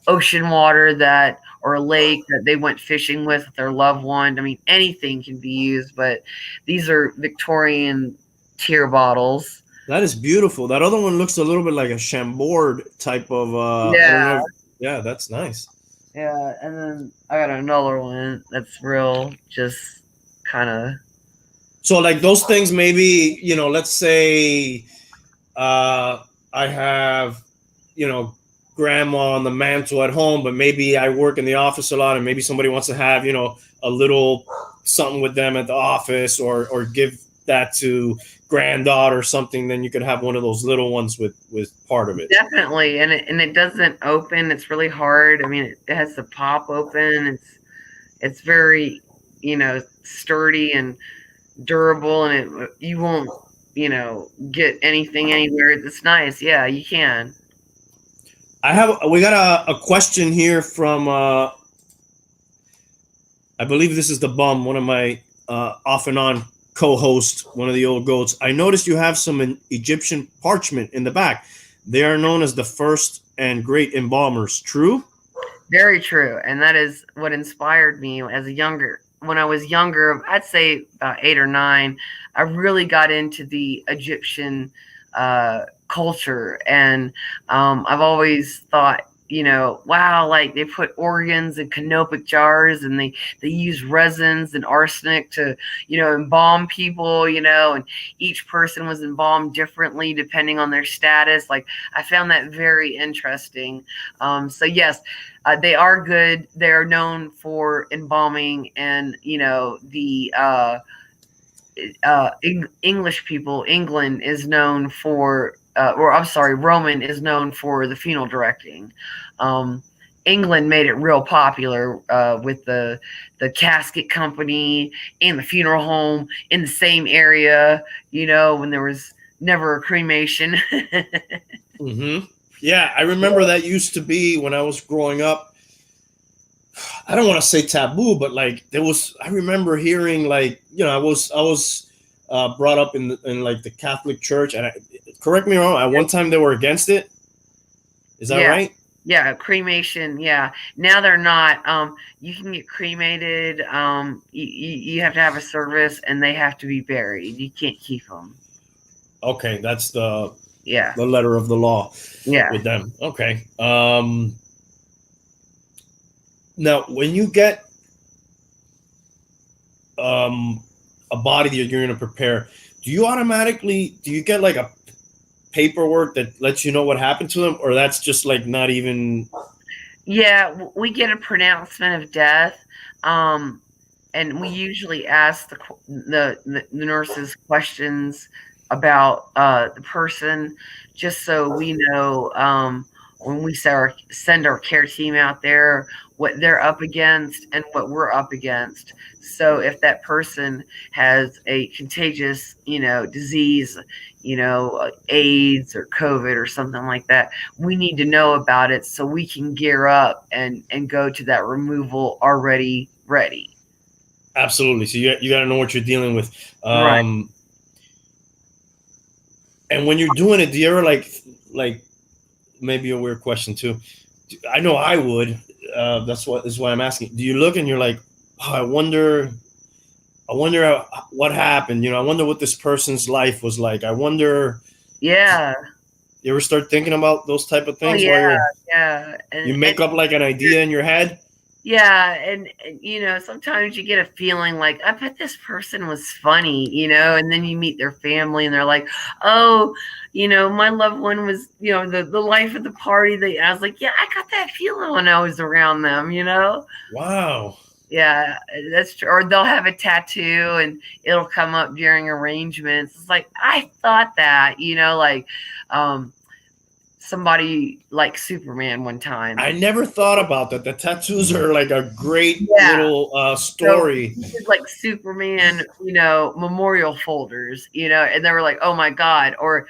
Ocean water or a lake that they went fishing with their loved one. I mean, anything can be used, but these are Victorian tear bottles. That is beautiful. That other one looks a little bit like a Chambord type of. I don't Yeah, know. Yeah, that's nice. yeah. And then I got another one that's real, just kind of. So like those things, maybe let's say I have grandma on the mantle at home, but maybe I work in the office a lot, and maybe somebody wants to have a little something with them at the office, or give that to granddaughter or something. Then you could have one of those little ones with part of it. Definitely, and it doesn't open. It's really hard. I mean, it has to pop open. It's very sturdy and durable, and you won't get anything anywhere. It's nice. Yeah, you can. We got a question here from I believe this is the bum, one of my off and on co-host, one of the old goats. I noticed you have some Egyptian parchment in the back. They are known as the first and great embalmers. True? Very true, and that is what inspired me when I was younger. I'd say about 8 or 9. I really got into the Egyptian culture, and I've always thought, wow, like they put organs in canopic jars, and they use resins and arsenic to embalm people, and each person was embalmed differently depending on their status. Like, I found that very interesting. So yes, they are good. They're known for embalming, and the English people, England is known for, or I'm sorry, Roman is known for the funeral directing. England made it real popular with the casket company and the funeral home in the same area. When there was never a cremation. Mm-hmm. Yeah, I remember that used to be when I was growing up. I don't want to say taboo, but like I remember hearing like I was brought up in like the Catholic Church, and correct me wrong. At one time they were against it. Is that right? Yeah, cremation. Yeah, now they're not. You can get cremated. You have to have a service, and they have to be buried. You can't keep them. Okay, that's the letter of the law. Yeah. With them. Okay. Now, when you get a body that you're going to prepare, do you get like a paperwork that lets you know what happened to them, or that's just like not even? Yeah, we get a pronouncement of death, and we usually ask the nurses questions about the person, just so we know when we send our care team out there what they're up against and what we're up against. So if that person has a contagious, disease, AIDS or COVID or something like that, we need to know about it so we can gear up and go to that removal already ready. Absolutely. So you got to know what you're dealing with. Right. And when you're doing it, do you ever like maybe a weird question too? I know I would. This is why I'm asking. Do you look and you're like, oh, I wonder what happened. I wonder what this person's life was like. I wonder. Yeah. You ever start thinking about those type of things? Oh, yeah. You make up like an idea in your head? Yeah, and sometimes you get a feeling like, I bet this person was funny, and then you meet their family and they're like, oh, my loved one was, the life of the party. I was like, yeah, I got that feeling when I was around them, Wow. Yeah, that's true. Or they'll have a tattoo and it'll come up during arrangements. It's like, I thought that, somebody like Superman one time. I never thought about that. The tattoos are like a great Yeah. little So story. he did like Superman, memorial folders, and they were like, oh my God. Or,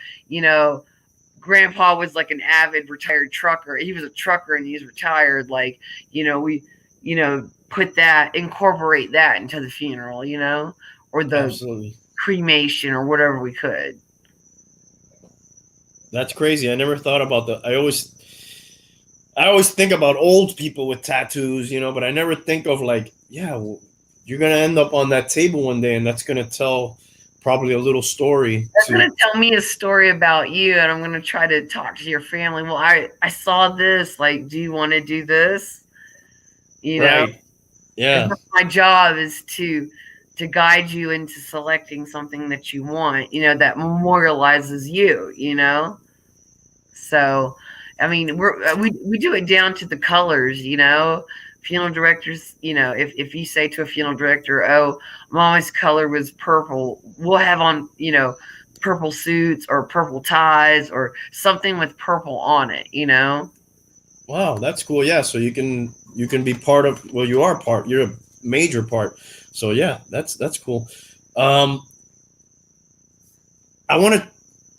Grandpa was like an avid retired trucker. He was a trucker and he's retired. Like, we, incorporate that into the funeral, or the Absolutely. cremation or whatever we could. That's crazy. I never thought about that. I always think about old people with tattoos, but I never think of like, yeah, well, you're gonna end up on that table one day, and that's gonna tell probably a little story. That's going to tell me a story about you, and I'm going to try to talk to your family. Well, I saw this. Like, do you want to do this? Right. Yeah. My job is to guide you into selecting something that you want, that memorializes you. So, I mean, we do it down to the colors, funeral directors, if you say to a funeral director, oh, Mommy's color was purple, we'll have on, purple suits or purple ties or something with purple on it, Wow, that's cool. Yeah, so you can be part of. Well, you are part. You're a major part. So yeah, that's cool. I want to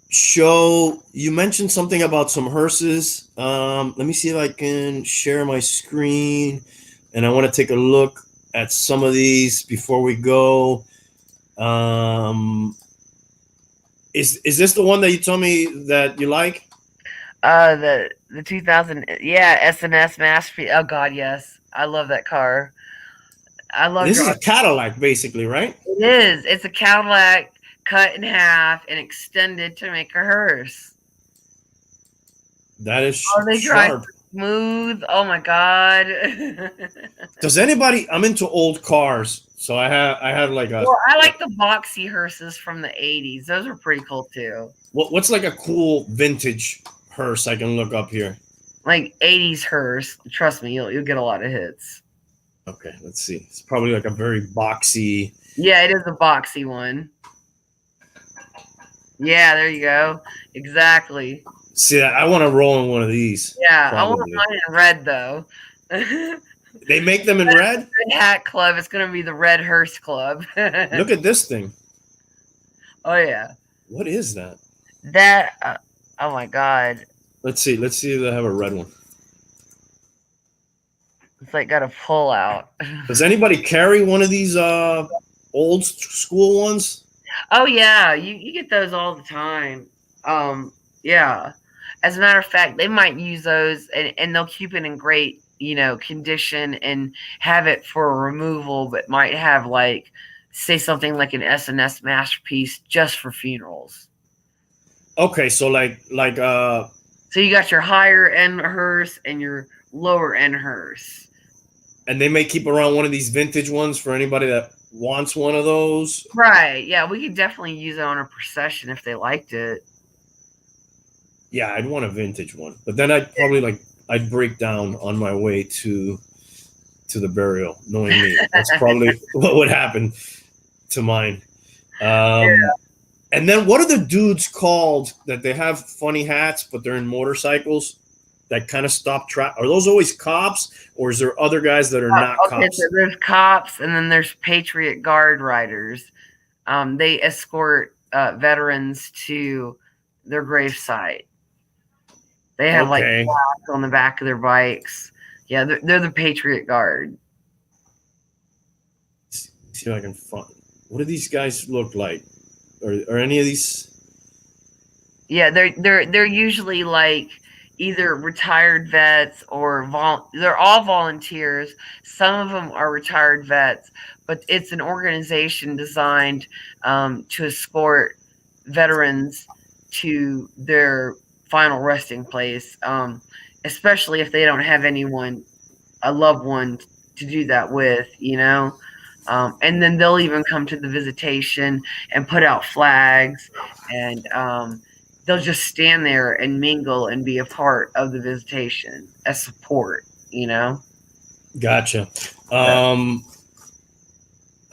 show. You mentioned something about some hearses. Let me see if I can share my screen, and I want to take a look at some of these before we go. Is this the one that you told me that you like? The 2000, yeah, S&S masterpiece. Oh God, yes, I love that car. I love This is driving. a Cadillac, basically, right? It is. It's a Cadillac cut in half and extended to make a hearse. That is Oh, they drive sharp. smooth. Oh my God. Does anybody? I'm into old cars, so I have like a. Well, I like the boxy hearses from the 80s. Those are pretty cool too. What's like a cool vintage hearse I can look up here? Like 80s hearse. Trust me, you'll get a lot of hits. Okay, let's see. It's probably like a very boxy. Yeah, it is a boxy one. Yeah, there you go. Exactly. See, I want to roll in one of these. Yeah, I want Probably. mine in red though. They make them in red. Red Hat Club. It's gonna be the Red Hearse Club. Look at this thing. Oh yeah, What is that? that. Oh my God, Let's see. Let's see if they have a red one. it's like got a pull out. Does anybody carry one of these old school ones? Oh yeah, you get those all the time. Yeah. As a matter of fact, they might use those and they'll keep it in great, condition and have it for removal, but might have like say something like an S&S masterpiece just for funerals. Okay, so So you got your higher end hearse and your lower end hearse. and they may keep around one of these vintage ones for anybody that wants one of those. Right. Yeah, we could definitely use it on a procession if they liked it. Yeah, I'd want a vintage one, but then I'd break down on my way to the burial, knowing me. That's probably what would happen to mine. And then what are the dudes called that they have funny hats, but they're in motorcycles that kind of stop traffic? Are those always cops, or is there other guys that are not cops? So there's cops, and then there's Patriot Guard riders. They escort veterans to their gravesite. They have like flags on the back of their bikes. Yeah, they're the Patriot Guard. See if I can find. What do these guys look like? Are any of these? Yeah, they're usually like either retired vets or they're all volunteers. Some of them are retired vets, but it's an organization designed to escort veterans to their final resting place, especially if they don't have a loved one to do that with, and then they'll even come to the visitation and put out flags, and they'll just stand there and mingle and be a part of the visitation as support, Gotcha. I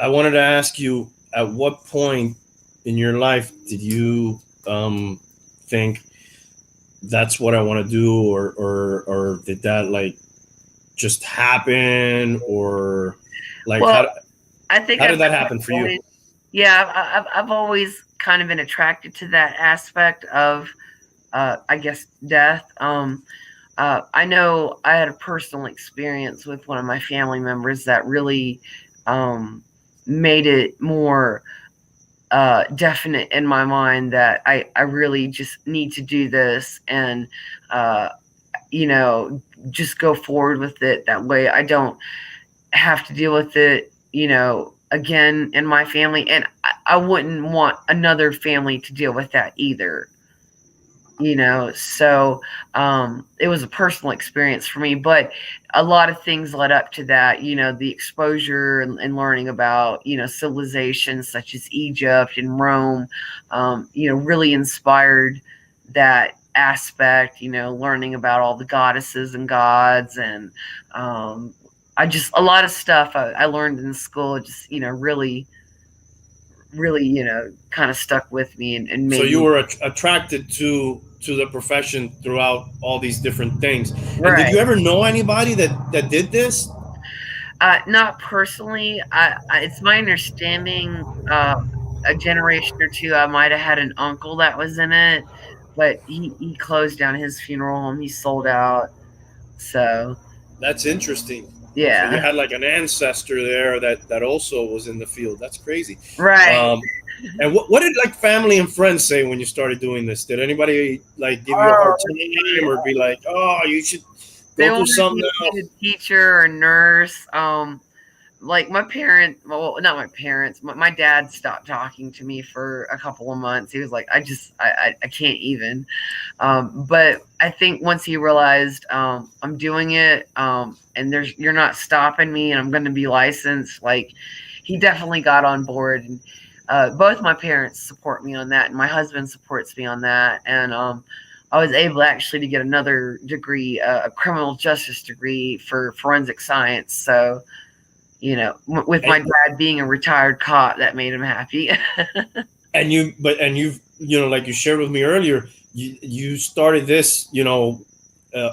wanted to ask you, at what point in your life did you think that's what I want to do, or did that like just happen, or like Well, I think how I've did that happen for you? always, yeah, I've always kind of been attracted to that aspect of, I guess, death. I know I had a personal experience with one of my family members that really um, made it more definite in my mind that I really just need to do this and, uh, just go forward with it. That way I don't have to deal with it, again in my family. And I wouldn't want another family to deal with that either. So it was a personal experience for me, but a lot of things led up to that, the exposure and learning about, civilizations such as Egypt and Rome, really inspired that aspect, learning about all the goddesses and gods. And a lot of stuff I learned in school just, really, kind of stuck with me and So made you me. were attracted to the profession throughout all these different things. And did Right. you ever know anybody that did this? Not personally. It's my understanding, a generation or two, I might have had an uncle that was in it, but he closed down his funeral home. He sold out. So That's interesting. So you yeah, had like an ancestor there that also was in the field. That's crazy. right. Um, and what did like family and friends say when you started doing this? Did anybody like give you a Oh, hard time or be like, "Oh, you should they go through wanted something me to be else"? a teacher or nurse. Like my parents, well, not my parents, my dad stopped talking to me for a couple of months. He was like, I can't even. But I think once he realized I'm doing it, and you're not stopping me, and I'm going to be licensed, like he definitely got on board. And both my parents support me on that, and my husband supports me on that. And I was able actually to get another degree, a criminal justice degree for forensic science. So with my And, dad being a retired cop, that made him happy. and you've like you shared with me earlier, you started this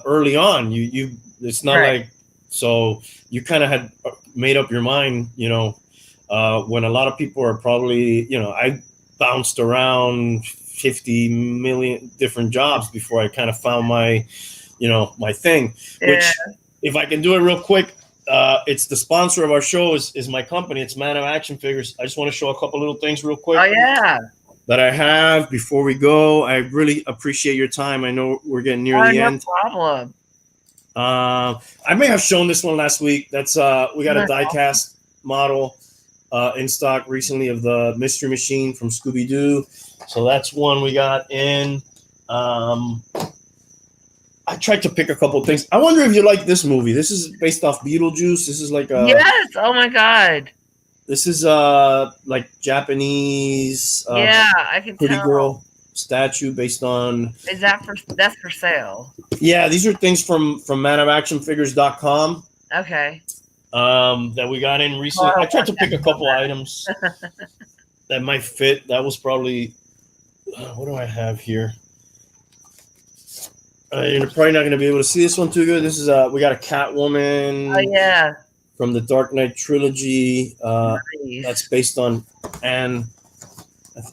early on. You it's not Right. like, so you kind of had made up your mind, when a lot of people are probably, I bounced around 50 million different jobs before I kind of found my thing, Yeah. which, if I can do it real quick, it's the sponsor of our show is my company. It's Man of Action Figures. I just want to show a couple little things real quick Oh yeah. that I have before we go. I really appreciate your time. I know we're getting near Oh, the no end. problem. I may have shown this one last week. That's we got a diecast model in stock recently of the Mystery Machine from Scooby Doo. So that's one we got in. I tried to pick a couple things. I wonder if you like this movie. This is based off Beetlejuice. This is like Yes. Oh my God. like Japanese Yeah, I can pretty tell. girl statue based on. That's for sale? Yeah, these are things from manofactionfigures.com Okay. that we got in recently. I Oh, tried to pick a couple items that might fit. That was probably what do I have here? You're probably not going to be able to see this one too good. This is we got a oh Catwoman yeah. from the Dark Knight trilogy. That's Nice. based on Anne.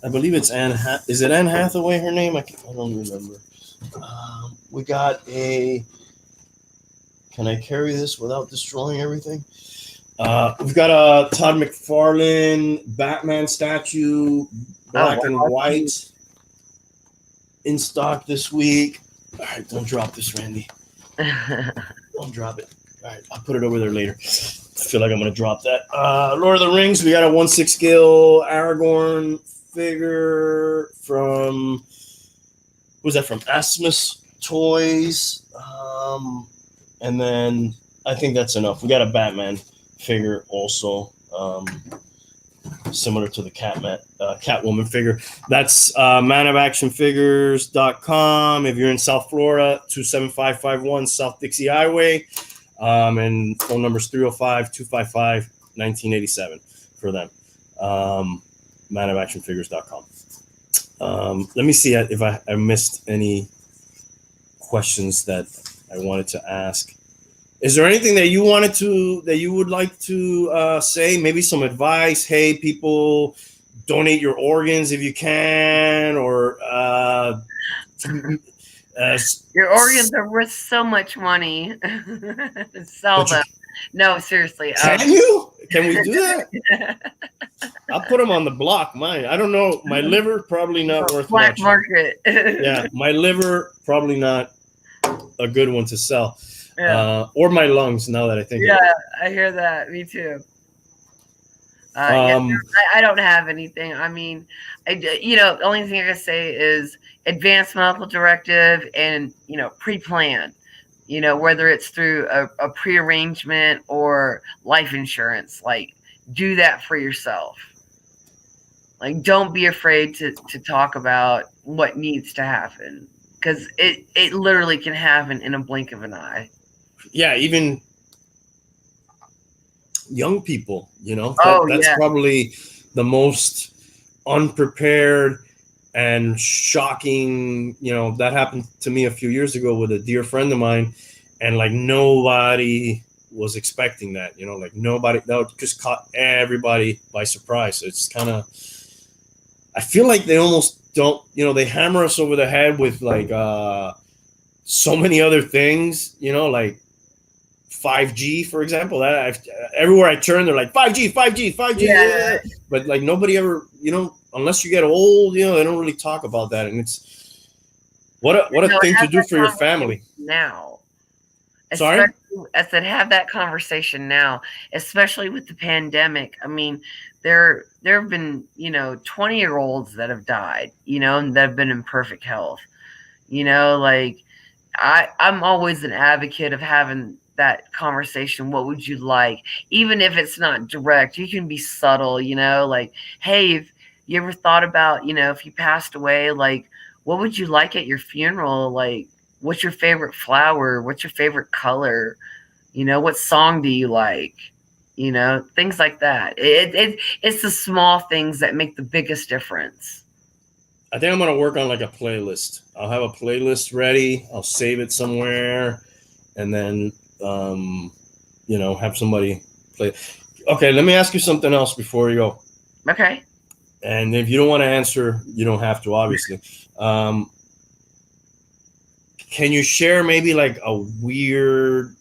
I believe it's Anne. Is it Anne Hathaway? Her name? I don't remember. We got a. Can I carry this without destroying everything? We've got a Todd McFarlane Batman statue, black and Oh white, in stock this week. All right, don't drop this, Randy. wow. Don't drop it. All right, I'll put it over there later. I feel like I'm going to drop that. Lord of the Rings, we got a 1/6 scale Aragorn figure from, was that from Asmus Toys? And then I think that's enough. We got a Batman figure also, similar to the Catwoman figure. That's manofactionfigures.com. If you're in South Florida, 27551 South Dixie Highway. And phone number is 305-255-1987 for them. manofactionfigures.com. Let me see if I missed any questions that I wanted to ask. Is there anything that you would like to say? Maybe some advice. Hey, people, donate your organs if you can, or Your organs are worth so much money. Sell but you them. No, seriously. can you? Can we do that? I'll put them on the block. Mine. I don't know. My liver probably not worth Black much. market. Yeah, my liver probably not a good one to sell. Yeah. Or my lungs. Now that I think. Yeah, of it. I hear that. Me too. Um, I don't have anything. I mean, the only thing I can say is advanced medical directive and, pre-plan, whether it's through a pre-arrangement or life insurance, like do that for yourself. Like, don't be afraid to talk about what needs to happen, because it literally can happen in a blink of an eye. yeah, even young people, Oh, that's yeah. probably the most unprepared and shocking. That happened to me a few years ago with a dear friend of mine, and like nobody was expecting that. Like nobody, that just caught everybody by surprise. So it's kind of, I feel like they almost don't, they hammer us over the head with like so many other things, like 5G, for example. That everywhere I turn, they're like 5G, 5G, 5G. Yeah. But like nobody ever, unless you get old, they don't really talk about that. And it's what a thing to do for your family now. Sorry? I said, have that conversation now, especially with the pandemic. I mean, there have been 20-year-olds that have died, and that have been in perfect health. Like I'm always an advocate of having that conversation. What would you like? Even if it's not direct, you can be subtle, like, hey, if you ever thought about, if you passed away, like, what would you like at your funeral? Like, what's your favorite flower? What's your favorite color? What song do you like? Things like that. It's the small things that make the biggest difference. I think I'm going to work on like a playlist. I'll have a playlist ready. I'll save it somewhere, and then, have somebody play. Okay, let me ask you something else before you go. Okay. And if you don't want to answer, you don't have to, obviously. Can you share maybe like a weird,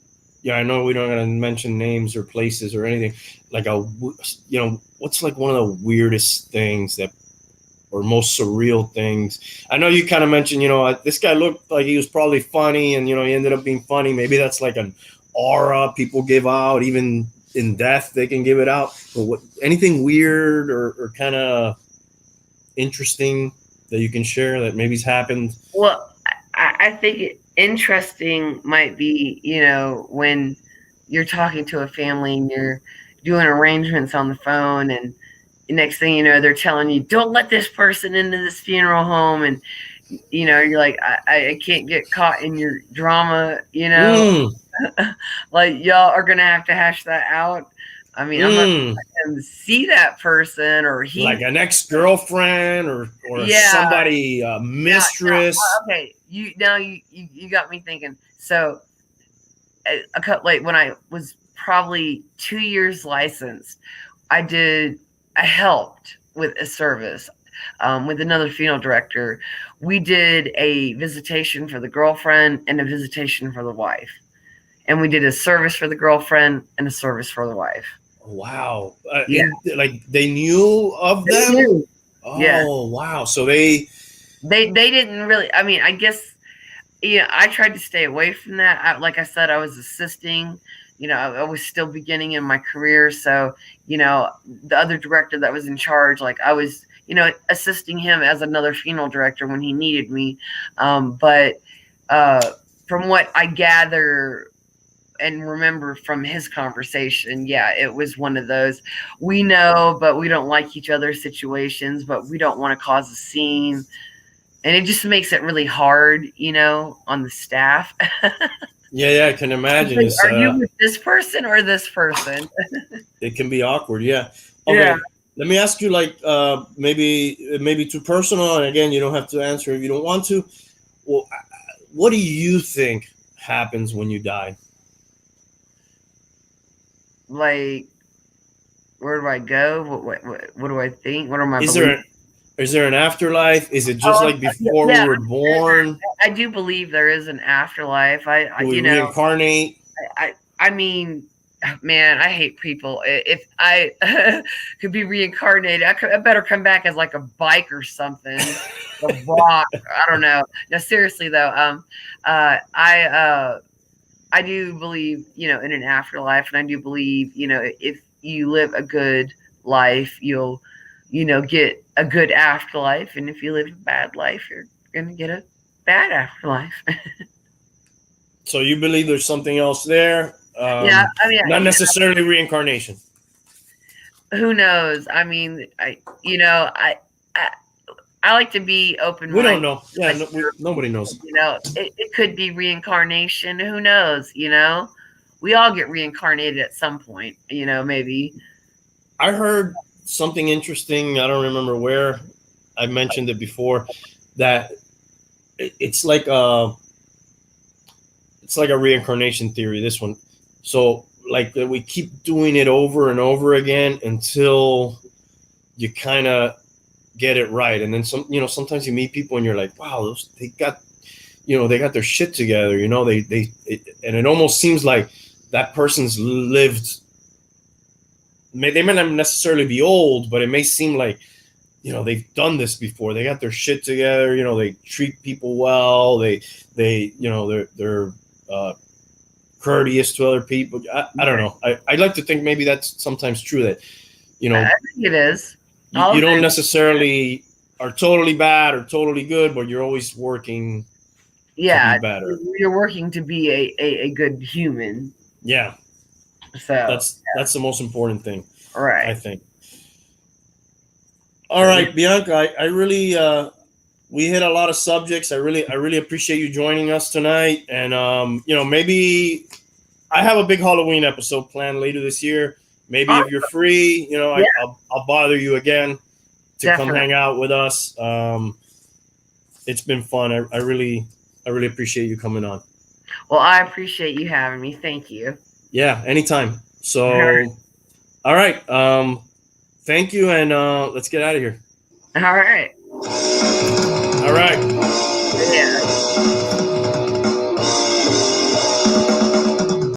I know we don't going to mention names or places or anything, like what's like one of the weirdest things or most surreal things? I know you kind of mentioned, this guy looked like he was probably funny, and, he ended up being funny. Maybe that's like an aura people give out. Even in death, they can give it out. But anything weird or kind of interesting that you can share that maybe's happened? Well, I think interesting might be, when you're talking to a family and you're doing arrangements on the phone, and next thing you know, they're telling you, don't let this person into this funeral home. And, you're like, I can't get caught in your drama, like, y'all are going to have to hash that out. I mean, I'm not going to see that person, or like an ex-girlfriend or somebody, mistress. Okay. You got me thinking. So when I was probably 2 years licensed, I helped with a service with another funeral director. We did a visitation for the girlfriend and a visitation for the wife. And we did a service for the girlfriend and a service for the wife. Wow. Yeah. Like they knew of them? Knew. Oh, yeah. Wow. So they didn't really, I mean, I guess, I tried to stay away from that. Like I said, I was assisting, I was still beginning in my career. So, the other director that was in charge, like I was, assisting him as another funeral director when he needed me. But from what I gather and remember from his conversation, yeah, it was one of those, we know, but we don't like each other's situations, but we don't want to cause a scene. And it just makes it really hard, on the staff. Yeah, I can imagine. Like, are you with this person or this person? It can be awkward, yeah. Okay, yeah. Let me ask you, like, maybe too personal, and again, you don't have to answer if you don't want to. Well, what do you think happens when you die? Like, where do I go? What do I think? What are my Is beliefs? there an afterlife? Is it just like before we Yeah, were born? I do believe there is an afterlife. Do we reincarnate? I mean, man, I hate people. If I could be reincarnated, I better come back as like a bike or something, a rock. I don't know. No, seriously though, I do believe, in an afterlife, and I do believe, if you live a good life, you'll, get a good afterlife, and if you live a bad life, you're gonna get a bad afterlife. So you believe there's something else there? Yeah, I mean, Not necessarily reincarnation. who knows? I mean, I, I like to be open We don't minded. know. Yeah, nobody knows. It could be reincarnation. Who knows? We all get reincarnated at some point. Maybe. I heard something interesting. I don't remember where. I mentioned it before that it's like a reincarnation theory. This one, so like we keep doing it over and over again until you kind of get it right, and then sometimes you meet people and you're like, wow, they got their shit together. And it almost seems like that person's lived. They may not necessarily be old, but it may seem like they've done this before. They got their shit together. They treat people well. They're courteous to other people. I don't know. I'd like to think maybe that's sometimes true, that I think it is. you don't necessarily are totally bad or totally good, but you're always working to be better. You're working to be a good human. Yeah. So that's the most important thing, right? I think. All right, Bianca, I really we hit a lot of subjects. I really appreciate you joining us tonight, and maybe I have a big Halloween episode planned later this year. Maybe if you're free, I'll bother you again to come hang out with us. It's been fun. I really appreciate you coming on. Well, I appreciate you having me. Thank you. Yeah, anytime. So, all right. Thank you, and let's get out of here. All right. All right.